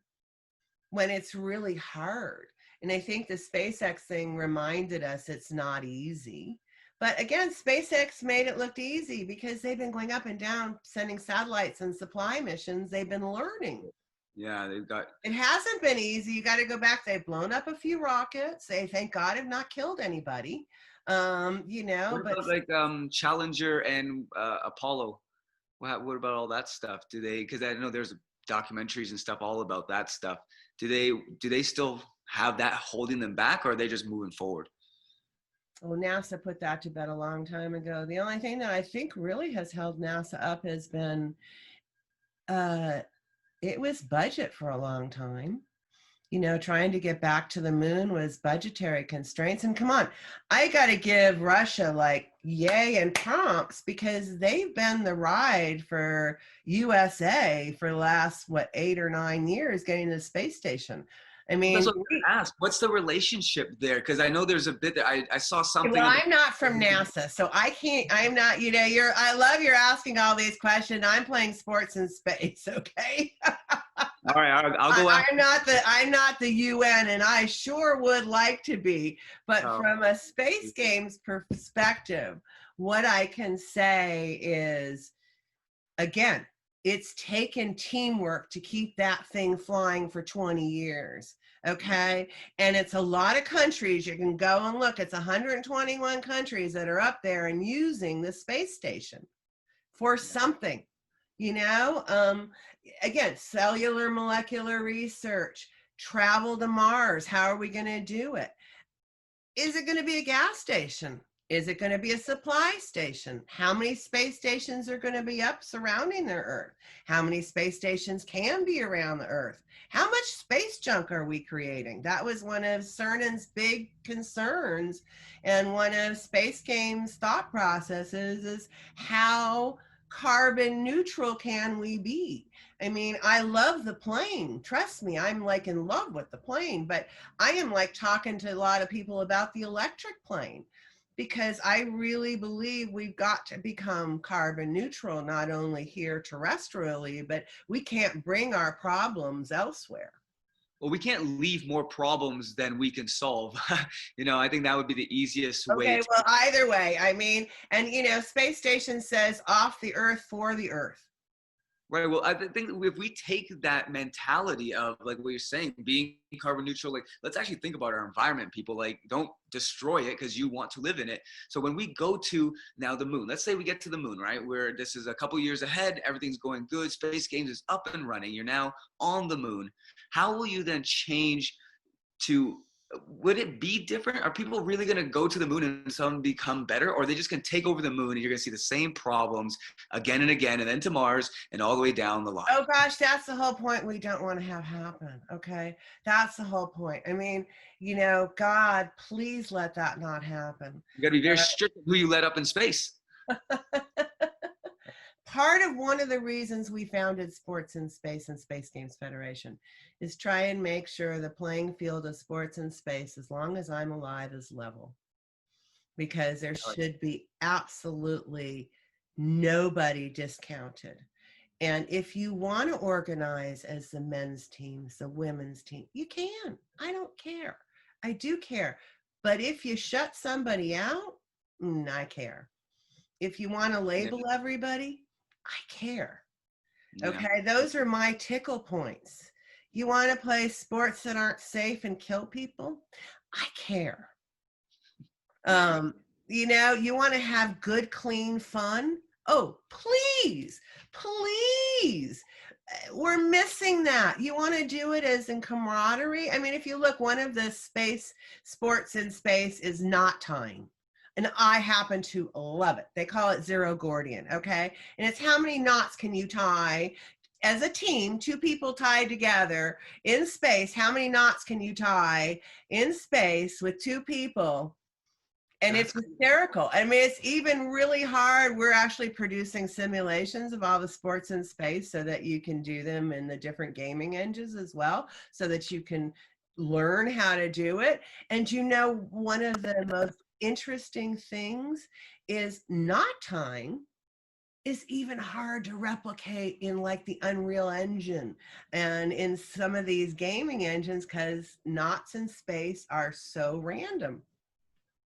when it's really hard. And I think the SpaceX thing reminded us it's not easy. But again, SpaceX made it look easy because they've been going up and down, sending satellites and supply missions. They've been learning. Yeah, they've got. It hasn't been easy. You got to go back. They've blown up a few rockets. They, thank God, have not killed anybody. What But about like Challenger and Apollo? What about all that stuff? Do they? Because I know there's documentaries and stuff all about that stuff. Do they still have that holding them back, or are they just moving forward? well, NASA put that to bed a long time ago. The only thing that I think really has held NASA up has been it was budget for a long time. Trying to get back to the moon was budgetary constraints. And come on, I got to give Russia like yay and prompts because they've been the ride for USA for the last, 8 or 9 years getting to the space station. I mean, That's what I'm going to ask. What's the relationship there? Because I know there's a bit that I saw something. well, I'm not from NASA, so I can't, I'm not, I love you're asking all these questions. I'm playing sports in space, okay? All right, I'll go. I'm not the UN, and I sure would like to be. But from a space games perspective, what I can say is, again, it's taken teamwork to keep that thing flying for 20 years. Okay. And it's a lot of countries. You can go and look. It's 121 countries that are up there and using the space station for something. Again, cellular molecular research, travel to Mars. How are we going to do it? Is it going to be a gas station? Is it going to be a supply station? How many space stations are going to be up surrounding the Earth? How many space stations can be around the Earth? How much space junk are we creating? That was one of CERN's big concerns. And one of Space Games' thought processes is how carbon neutral can we be? I mean, I love the plane. Trust me, I'm like in love with the plane, but I am like talking to a lot of people about the electric plane because I really believe we've got to become carbon neutral, not only here terrestrially, but we can't bring our problems elsewhere. Well, we can't leave more problems than we can solve. I think that would be the easiest way. Okay, well, either way, I mean, and space station says off the Earth for the Earth. Right. Well, I think if we take that mentality of like what you're saying, being carbon neutral, like let's actually think about our environment, people. Like don't destroy it because you want to live in it. So when we go to now the moon, let's say we get to the moon, right? Where this is a couple years ahead, everything's going good. Space Games is up and running. You're now on the moon. How will you then change to? Would it be different? Are people really going to go to the moon and some become better? Or are they just going to take over the moon and you're going to see the same problems again and again and then to Mars and all the way down the line? Oh gosh, that's the whole point we don't want to have happen. Okay. That's the whole point. I mean, God, please let that not happen. You got to be very strict with who you let up in space. Part of one of the reasons we founded Sports in Space and Space Games Federation is try and make sure the playing field of sports in space, as long as I'm alive, is level. Because there should be absolutely nobody discounted. And if you want to organize as the men's teams, the women's team, you can. I don't care. I do care. But if you shut somebody out, I care. If you want to label everybody, I care. Okay, those are my tickle points. You want to play sports that aren't safe and kill people? I care. You want to have good, clean fun? Oh, please, please. We're missing that. You want to do it as in camaraderie? I mean, if you look, one of the space sports in space is knot tying. And I happen to love it. They call it Zero Gordian, okay? And it's how many knots can you tie as a team, 2 people tied together in space. How many knots can you tie in space with 2 people And That's it's hysterical. I mean, it's even really hard. We're actually producing simulations of all the sports in space so that you can do them in the different gaming engines as well, so that you can learn how to do it. And one of the most interesting things is knot tying is even hard to replicate in like the Unreal Engine and in some of these gaming engines, because knots in space are so random.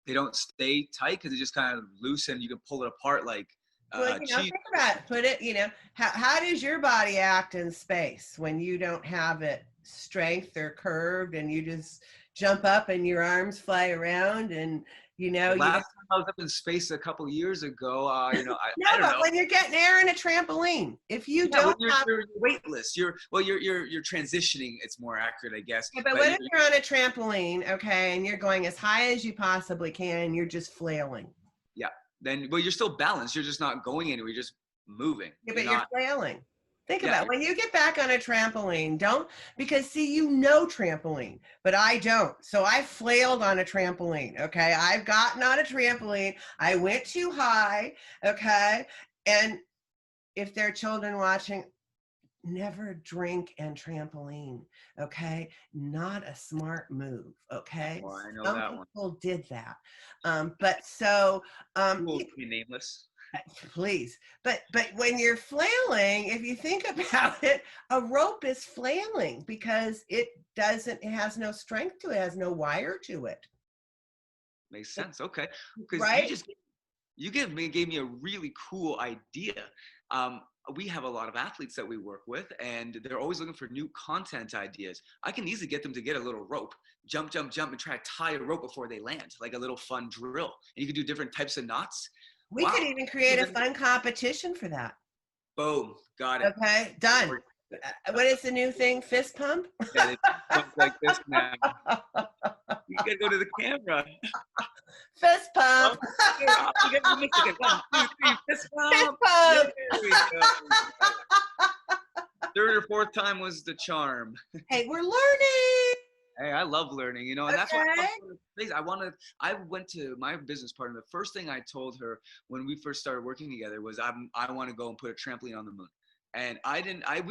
they don't stay tight because they just kind of loosen. You can pull it apart like Well, cheese. think about it. Put it, how does your body act in space when you don't have it strength or curved and you just jump up and your arms fly around and, The you last time I was up in space a couple years ago, I no, don't but know. when you're getting air in a trampoline, if you don't When have, you're weightless, you're transitioning. It's more accurate, I guess. yeah, but what if you're on a trampoline, okay, and you're going as high as you possibly can and you're just flailing? Yeah. Then, well, you're still balanced. You're just not going anywhere. You're just moving. Yeah, but you're flailing. Think Yeah, about it. When you get back on a trampoline, because see, trampoline, but I don't. So I flailed on a trampoline, okay? I've gotten on a trampoline. I went too high, okay? And if there are children watching, never drink and trampoline, okay? Not a smart move, okay? well, I know Some that one. people did that. But so, Cool to be nameless. please, but when you're flailing, if you think about it, a rope is flailing because it has no strength to it, has no wire to it. Makes sense. Okay, because Right? gave me a really cool idea. We have a lot of athletes that we work with, and they're always looking for new content ideas. I can easily get them to get a little rope, jump, jump, jump, and try to tie a rope before they land, like a little fun drill. And you can do different types of knots. We could Wow. even create a fun competition for that. Boom. Got it. Okay, done. What is the new thing? Fist pump? Yeah, they pump like this now. You gotta go to the camera. Fist pump. You gotta mix it. 1, 2, 3, fist pump. Fist pump. There we go. Third or fourth time was the charm. Hey, we're learning. Hey, I love learning, and that's why I went to my business partner. The first thing I told her when we first started working together was I want to go and put a trampoline on the moon. And we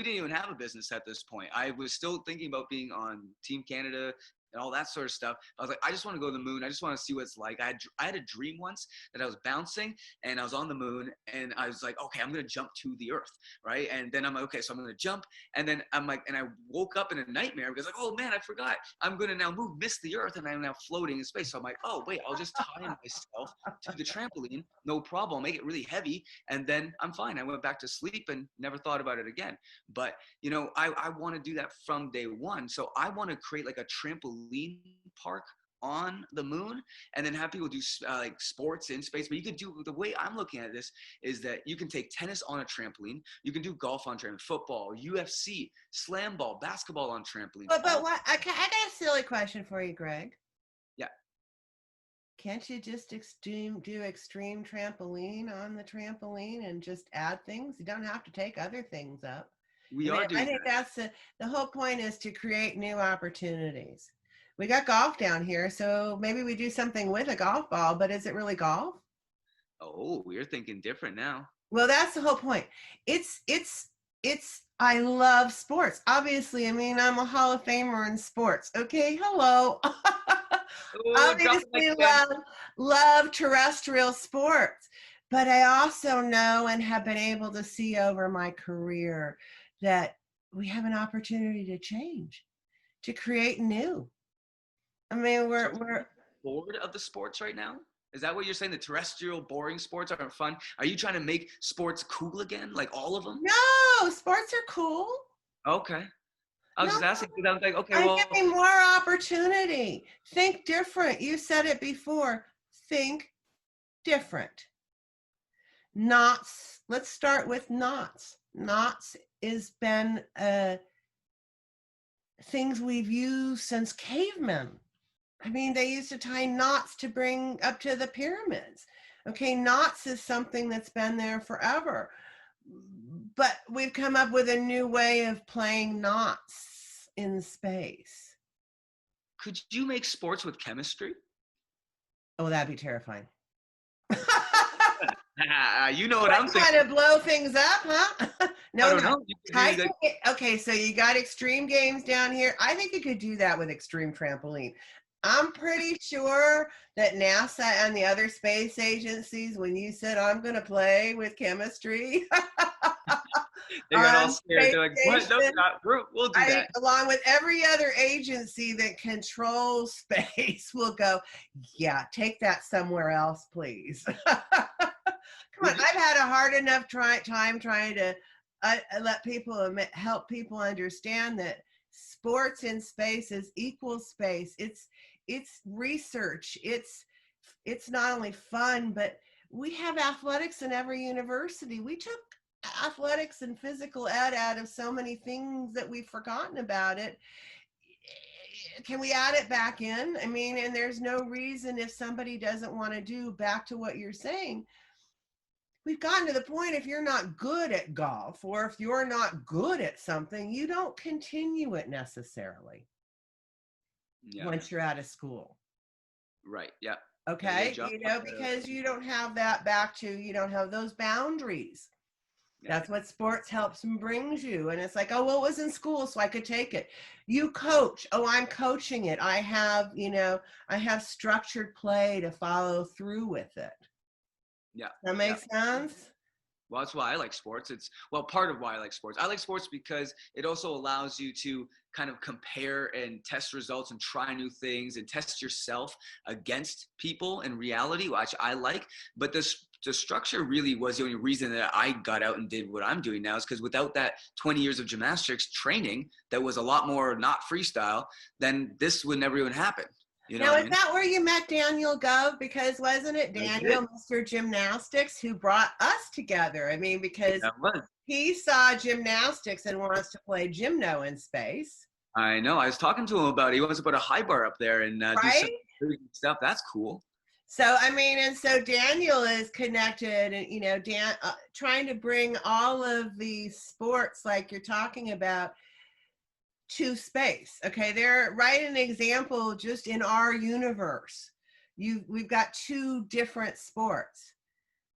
didn't even have a business at this point. I was still thinking about being on Team Canada and all that sort of stuff. I was like, I just want to go to the moon. I just want to see what it's like. I had a dream once that I was bouncing and I was on the moon and I was like, okay, I'm going to jump to the earth. Right. And then I'm like, okay, so I'm going to jump. And then I'm like, and I woke up in a nightmare because like, oh man, I forgot. I'm going to now miss the earth and I'm now floating in space. So I'm like, oh wait, I'll just tie myself to the trampoline. No problem. I'll make it really heavy. And then I'm fine. I went back to sleep and never thought about it again. But, I want to do that from day one. So I want to create like a trampoline park on the moon and then have people do like sports in space. But you could do, the way I'm looking at this is that you can take tennis on a trampoline. You can do golf on trampoline, football, UFC, slam ball, basketball on trampoline. But what? I got a silly question for you, Greg. Yeah. Can't you just do extreme trampoline on the trampoline and just add things? You don't have to take other things up. I think that's the whole point, is to create new opportunities. We got golf down here, so maybe we do something with a golf ball, but is it really golf? Oh, we're thinking different now. Well, that's the whole point. I love sports. Obviously, I mean, I'm a Hall of Famer in sports. Okay, hello. Obviously, love terrestrial sports. But I also know and have been able to see over my career that we have an opportunity to change, to create new. I mean, we're bored of the sports right now. Is that what you're saying? The terrestrial, boring sports aren't fun? Are you trying to make sports cool again, like all of them? No, sports are cool. Okay. I was just asking because I was like, okay, I'm giving more opportunity. Think different. You said it before. Think different. Knots. Let's start with knots. Knots has been things we've used since cavemen. I mean, they used to tie knots to bring up to the pyramids. Okay, knots is something that's been there forever. But we've come up with a new way of playing knots in space. Could you make sports with chemistry? Oh, that'd be terrifying. You know what I'm thinking. Trying to blow things up, huh? No, I don't no. know. You could do like, Okay, so you got extreme games down here. I think you could do that with extreme trampoline. I'm pretty sure that NASA and the other space agencies, when you said I'm going to play with chemistry, they got all on scared. They're like, what? No, station, we'll do that. along with every other agency that controls space, will go, yeah, take that somewhere else, please. Come on, I've had a hard enough time trying to help people understand that sports in space is equal space. It's research. It's not only fun, but we have athletics in every university. We took athletics and physical ed out of so many things that we've forgotten about it. Can we add it back in? I mean, and there's no reason, if somebody doesn't want to do, back to what you're saying, we've gotten to the point, if you're not good at golf or if you're not good at something, you don't continue it necessarily once you're out of school. Right. Yeah. Okay. Because you don't have that you don't have those boundaries. Yeah. That's what sports helps and brings you. And it's like, oh, well, it was in school, so I could take it. You coach. Oh, I'm coaching it. I have structured play to follow through with it. Yeah. That makes sense? Well, that's why I like sports. Part of why I like sports. I like sports because it also allows you to kind of compare and test results and try new things and test yourself against people in reality, which I like. But the structure really was the only reason that I got out and did what I'm doing now, is because without that 20 years of gymnastics training that was a lot more not freestyle, then this would never even happen. You know, now, is that where you met Daniel Gove? Because wasn't it Daniel, Mr. Gymnastics, who brought us together? I mean, because he saw gymnastics and wants to play gymno in space. I know. I was talking to him about it. He wants to put a high bar up there and do some stuff. That's cool. So, I mean, and so Daniel is connected and, trying to bring all of these sports like you're talking about to space. Okay, they're an example just in our universe. We've got two different sports.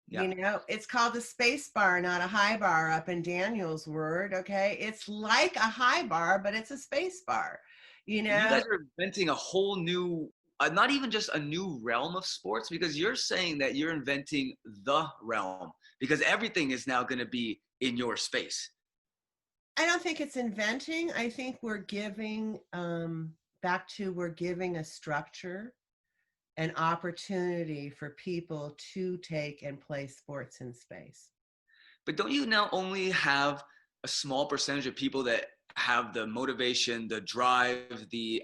Yeah. It's called a space bar, not a high bar, up in Daniel's word. Okay, it's like a high bar, but it's a space bar. You guys are inventing a whole new, not even just a new realm of sports, because you're saying that you're inventing the realm, because everything is now going to be in your space. I don't think it's inventing. I think we're giving we're giving a structure, an opportunity for people to take and play sports in space. But don't you now only have a small percentage of people that have the motivation, the drive, the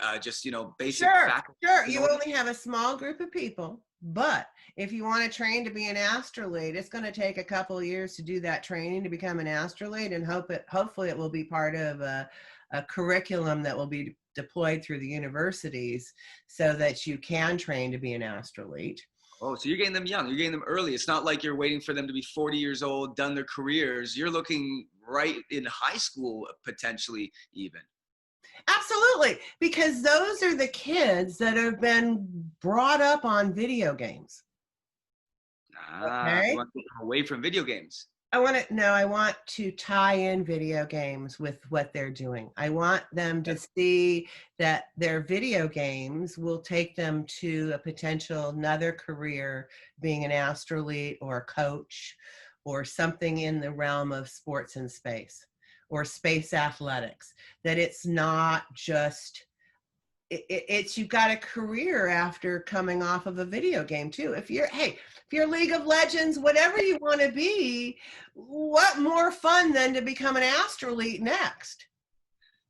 basic faculty? Sure. You only have a small group of people. But if you want to train to be an astrolabe, it's going to take a couple of years to do that training to become an astrolabe, and hopefully it will be part of a curriculum that will be deployed through the universities so that you can train to be an astrolabe. Oh, so you're getting them young. You're getting them early. It's not like you're waiting for them to be 40 years old, done their careers. You're looking right in high school, potentially even. Absolutely, because those are the kids that have been brought up on video games. Okay. You want to get away from video games. I want to tie in video games with what they're doing. I want them to see that their video games will take them to a potential another career, being an astrolabe or a coach or something in the realm of sports and space or space athletics. That it's not just, it's you've got a career after coming off of a video game too. If you're League of Legends, whatever you want to be, what more fun than to become an astrolabe next?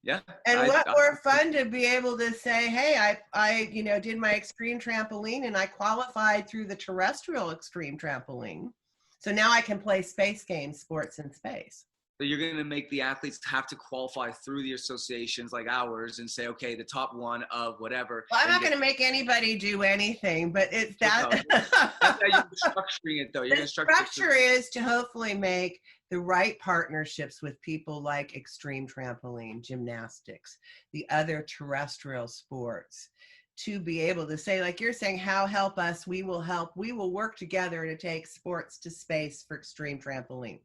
Yeah. And what more fun to be able to say, hey, I did my extreme trampoline and I qualified through the terrestrial extreme trampoline. So now I can play space games, sports in space. So you're going to make the athletes have to qualify through the associations like ours and say, okay, the top one of whatever. Well, I'm not going to make anybody do anything, but it's that. That's how you're structuring it, though. You're the structure is to hopefully make the right partnerships with people like extreme trampoline, gymnastics, the other terrestrial sports, to be able to say, like you're saying, how help us, we will help, we will work together to take sports to space for extreme trampoline.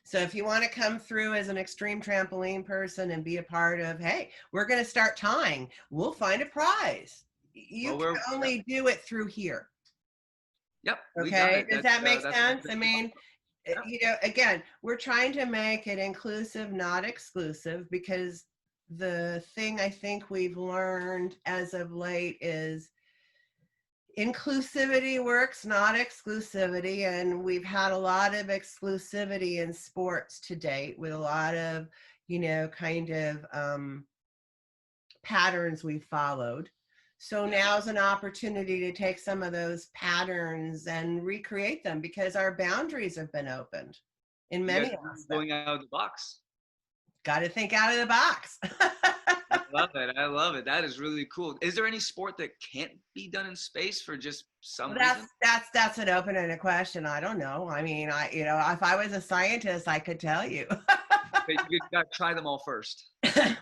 So if you want to come through as an extreme trampoline person and be a part of, hey, we're going to start tying, we'll find a prize. You can only do it through here. Yep. Okay. Does that make sense? I mean, you know, again, we're trying to make it inclusive, not exclusive, because the thing I think we've learned as of late is inclusivity works, not exclusivity. And we've had a lot of exclusivity in sports to date with a lot of, you know, kind of patterns we've followed. So now's an opportunity to take some of those patterns and recreate them, because our boundaries have been opened in many aspects. Going out of the box. Got to think out of the box. I love it. I love it. That is really cool. Is there any sport that can't be done in space for just some reason? That's an open-ended question. I don't know. I mean, you know, if I was a scientist, I could tell you. But you got to try them all first.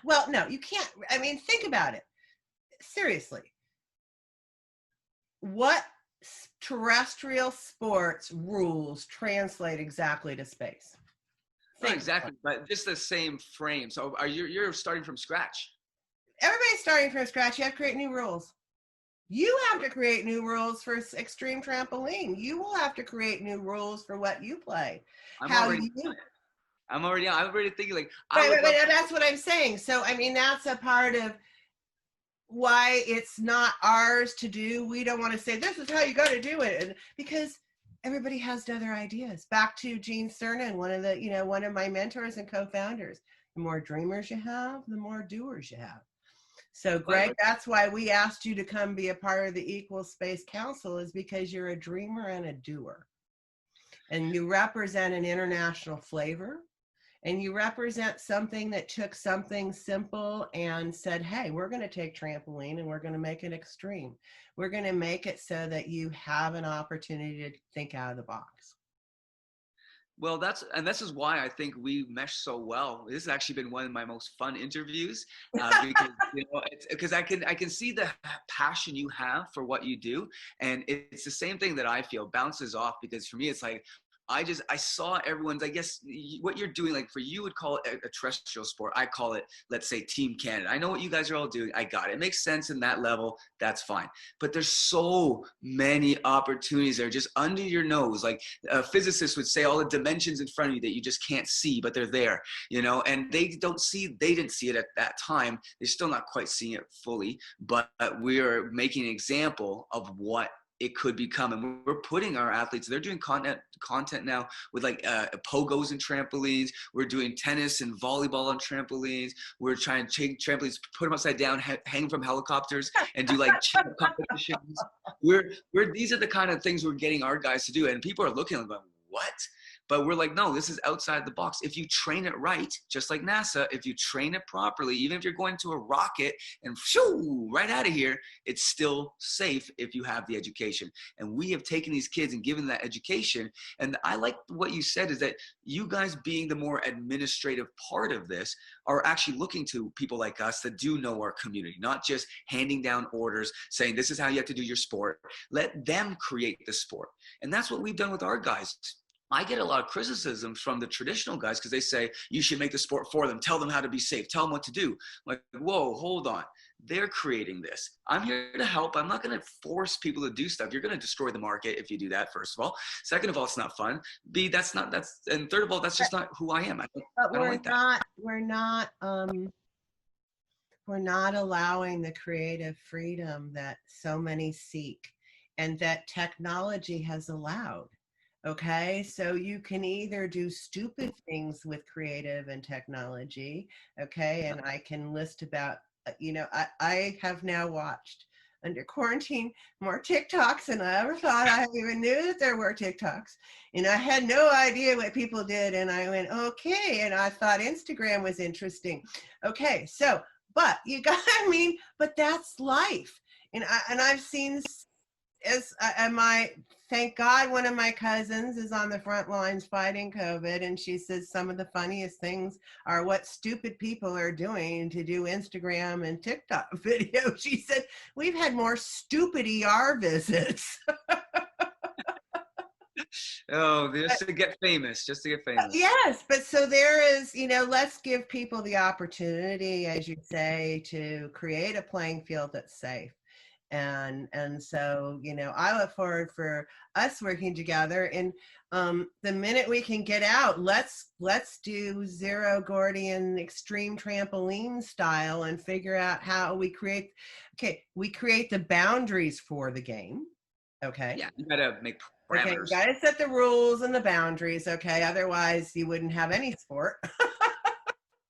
Well, no, you can't. I mean, think about it. Seriously. What terrestrial sports rules translate exactly to space? Not exactly, but just the same frame. So you're starting from scratch? Everybody's starting from scratch. You have to create new rules. You have to create new rules for extreme trampoline. You will have to create new rules for what you play. I'm already thinking like. Right, that's what I'm saying. So, I mean, that's a part of why it's not ours to do. We don't want to say, this is how you got to do it. And because everybody has other ideas. Back to Gene Cernan, one of my mentors and co-founders. The more dreamers you have, the more doers you have. So Greg, that's why we asked you to come be a part of the Equal Space Council, is because you're a dreamer and a doer. And you represent an international flavor. And you represent something that took something simple and said, hey, we're going to take trampoline and we're going to make it extreme. We're going to make it so that you have an opportunity to think out of the box. Well, this is why I think we mesh so well. This has actually been one of my most fun interviews because I can see the passion you have for what you do, and it's the same thing that I feel bounces off, because for me it's like I saw everyone's, I guess what you're doing, like for you would call it a terrestrial sport. I call it, let's say, Team Canada. I know what you guys are all doing. I got it. It makes sense in that level. That's fine. But there's so many opportunities that are just under your nose. Like a physicist would say, all the dimensions in front of you that you just can't see, but they're there, and they didn't see it at that time. They're still not quite seeing it fully, but we are making an example of what it could become. And we're putting our athletes, they're doing content now with like pogos and trampolines. We're doing tennis and volleyball on trampolines. We're trying to change trampolines, put them upside down, hang from helicopters, and do like competitions. These are the kind of things we're getting our guys to do. And people are looking and going, what? But we're like, no, this is outside the box. If you train it right, just like NASA, if you train it properly, even if you're going to a rocket and shoo, right out of here, it's still safe if you have the education. And we have taken these kids and given that education. And I like what you said is that you guys, being the more administrative part of this, are actually looking to people like us that do know our community, not just handing down orders saying this is how you have to do your sport. Let them create the sport. And that's what we've done with our guys. I get a lot of criticism from the traditional guys because they say, you should make the sport for them. Tell them how to be safe. Tell them what to do. I'm like, whoa, hold on. They're creating this. I'm here to help. I'm not going to force people to do stuff. You're going to destroy the market if you do that, first of all. Second of all, it's not fun. B, and third of all, that's just not who I am. We're not allowing the creative freedom that so many seek and that technology has allowed. Okay, so you can either do stupid things with creative and technology, okay, and I can list about, I have now watched under quarantine more TikToks than I ever thought I even knew that there were TikToks. And I had no idea what people did, and I went, okay, and I thought Instagram was interesting. Okay, so, but but that's life. And I've seen thank God one of my cousins is on the front lines fighting COVID, and she says some of the funniest things are what stupid people are doing to do Instagram and TikTok videos. She said, we've had more stupid ER visits. Oh, just to get famous, Yes, but so there is, let's give people the opportunity, as you say, to create a playing field that's safe. And so, I look forward for us working together. And the minute we can get out, let's do Zero Gordian extreme trampoline style and figure out how we create the boundaries for the game. Okay. Yeah, you gotta make parameters. Okay, you gotta set the rules and the boundaries. Okay, otherwise you wouldn't have any sport.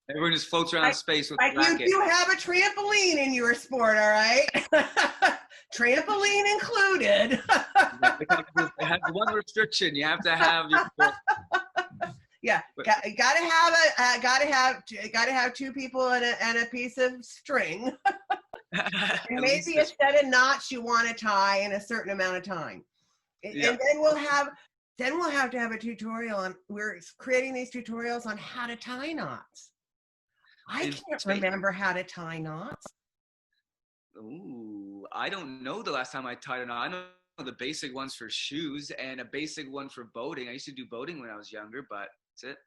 Everyone just floats around space with a racket. You have a trampoline in your sport, all right? Trampoline included. It has one restriction: you have to have your sport. Yeah, gotta have two people and a piece of string, and maybe a set of knots you want to tie in a certain amount of time. Yeah. And then we'll have to have a tutorial on. We're creating these tutorials on how to tie knots. I can't remember how to tie knots. Ooh, I don't know the last time I tied a knot. I know the basic ones for shoes and a basic one for boating. I used to do boating when I was younger, but that's it.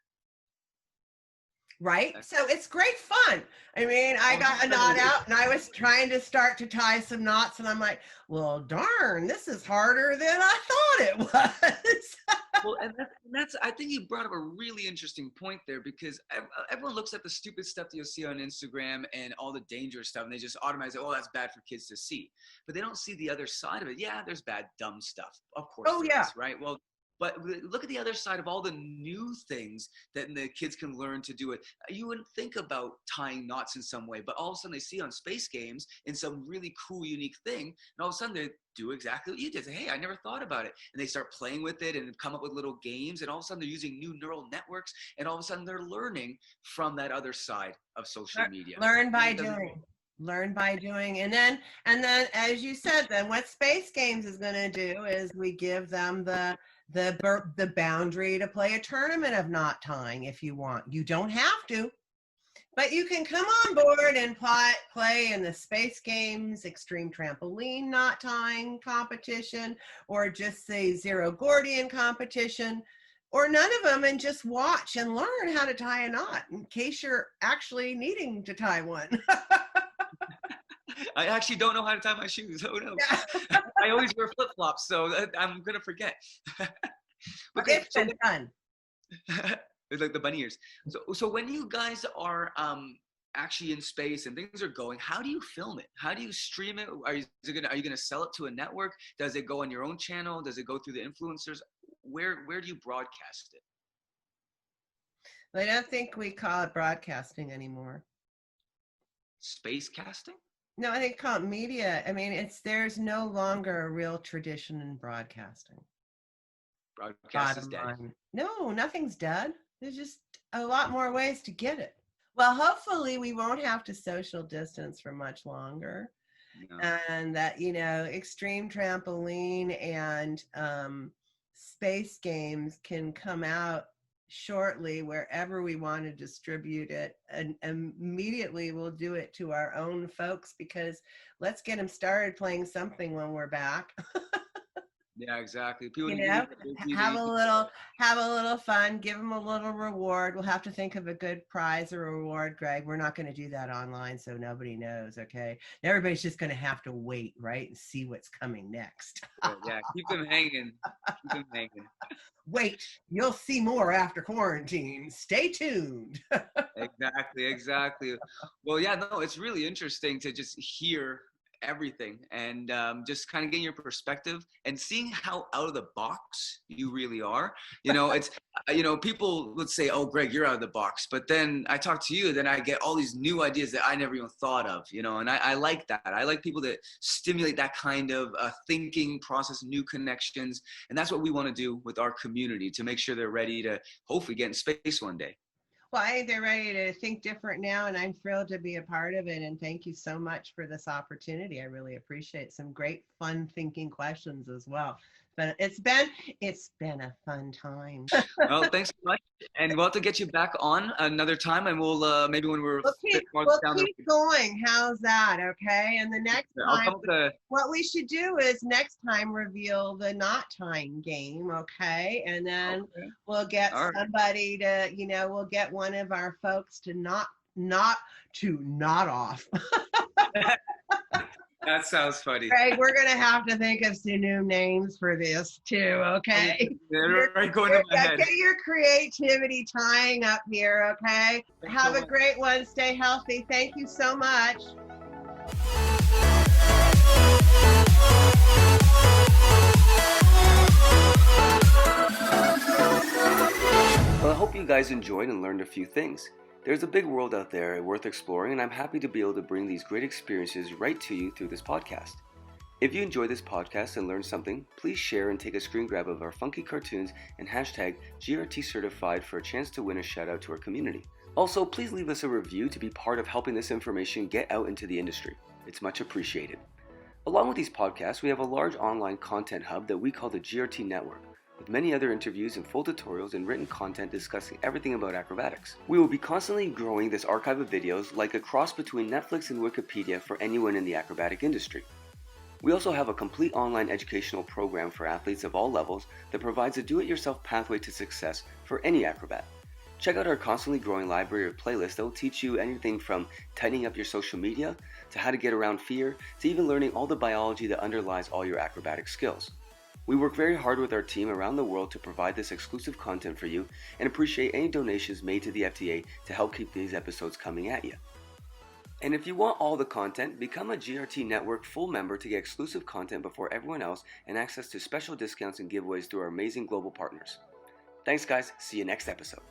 Right? So it's great fun. I mean, I got a knot out and I was trying to start to tie some knots and I'm like, well, darn, this is harder than I thought it was. Well, and that's, I think you brought up a really interesting point there, because everyone looks at the stupid stuff that you'll see on Instagram and all the dangerous stuff, and they just automatically say, oh, that's bad for kids to see. But they don't see the other side of it. Yeah, there's bad, dumb stuff. Of course. Oh, yeah. Is, right? Well, but look at the other side of all the new things that the kids can learn to do it. You wouldn't think about tying knots in some way, but all of a sudden they see on Space Games in some really cool, unique thing, and all of a sudden they do exactly what you did. Say, hey, I never thought about it. And they start playing with it and come up with little games, and all of a sudden they're using new neural networks, and all of a sudden they're learning from that other side of social media. Learn by doing. Learn by doing. And then as you said, then what Space Games is going to do is we give them the boundary to play a tournament of knot tying if you want. You don't have to, but you can come on board and play in the Space Games Extreme Trampoline Knot Tying Competition, or just say Zero Gordian competition, or none of them, and just watch and learn how to tie a knot in case you're actually needing to tie one. I actually don't know how to tie my shoes. Oh no. Yeah. I always wear flip-flops, so I'm going to forget. Okay, it's been fun. It's like the bunny ears. So when you guys are actually in space and things are going, how do you film it? How do you stream it? Are you going to sell it to a network? Does it go on your own channel? Does it go through the influencers? Where do you broadcast it? I don't think we call it broadcasting anymore. Space casting? No, I think call it media. I mean, there's no longer a real tradition in broadcasting. Broadcast is dead. No, nothing's dead. There's just a lot more ways to get it. Well, hopefully we won't have to social distance for much longer. No. And that, Extreme Trampoline and Space Games can come out shortly wherever we want to distribute it, and immediately we'll do it to our own folks, because let's get them started playing something when we're back. Yeah, exactly. People have a little fun, give them a little reward. We'll have to think of a good prize or reward, Greg. We're not going to do that online, so nobody knows. Okay, everybody's just going to have to wait, right, and see what's coming next. Yeah, keep them hanging. Wait, you'll see more after quarantine. Stay tuned. Exactly. Well, yeah, no, it's really interesting to just hear everything and just kind of getting your perspective and seeing how out of the box you really are. It's people would say, oh, Greg, you're out of the box, but then I talk to you, then I get all these new ideas that I never even thought of, and I like that. I like people that stimulate that kind of thinking process, new connections, and that's what we want to do with our community to make sure they're ready to hopefully get in space one day. Well, I think they're ready to think different now, and I'm thrilled to be a part of it. And thank you so much for this opportunity. I really appreciate some great, fun thinking questions as well. But it's been a fun time. Well, thanks so much, and we'll have to get you back on another time, and we'll maybe when we're We'll keep going. How's that? Okay. And the next time, what we should do is next time reveal the not time game. Okay. And then we'll get somebody to, we'll get one of our folks to not off. That sounds funny. Right, we're gonna have to think of some new names for this too. Okay. They're right going to my head. Get your creativity tying up here. Okay. Have a great one. Stay healthy. Thank you so much. Well, I hope you guys enjoyed and learned a few things. There's a big world out there worth exploring, and I'm happy to be able to bring these great experiences right to you through this podcast. If you enjoyed this podcast and learned something, please share and take a screen grab of our funky cartoons and hashtag GRT certified for a chance to win a shout out to our community. Also, please leave us a review to be part of helping this information get out into the industry. It's much appreciated. Along with these podcasts, we have a large online content hub that we call the GRT Network, with many other interviews and full tutorials and written content discussing everything about acrobatics. We will be constantly growing this archive of videos like a cross between Netflix and Wikipedia for anyone in the acrobatic industry. We also have a complete online educational program for athletes of all levels that provides a do-it-yourself pathway to success for any acrobat. Check out our constantly growing library of playlists that will teach you anything from tightening up your social media, to how to get around fear, to even learning all the biology that underlies all your acrobatic skills. We work very hard with our team around the world to provide this exclusive content for you and appreciate any donations made to the FTA to help keep these episodes coming at you. And if you want all the content, become a GRT Network full member to get exclusive content before everyone else and access to special discounts and giveaways through our amazing global partners. Thanks guys, see you next episode.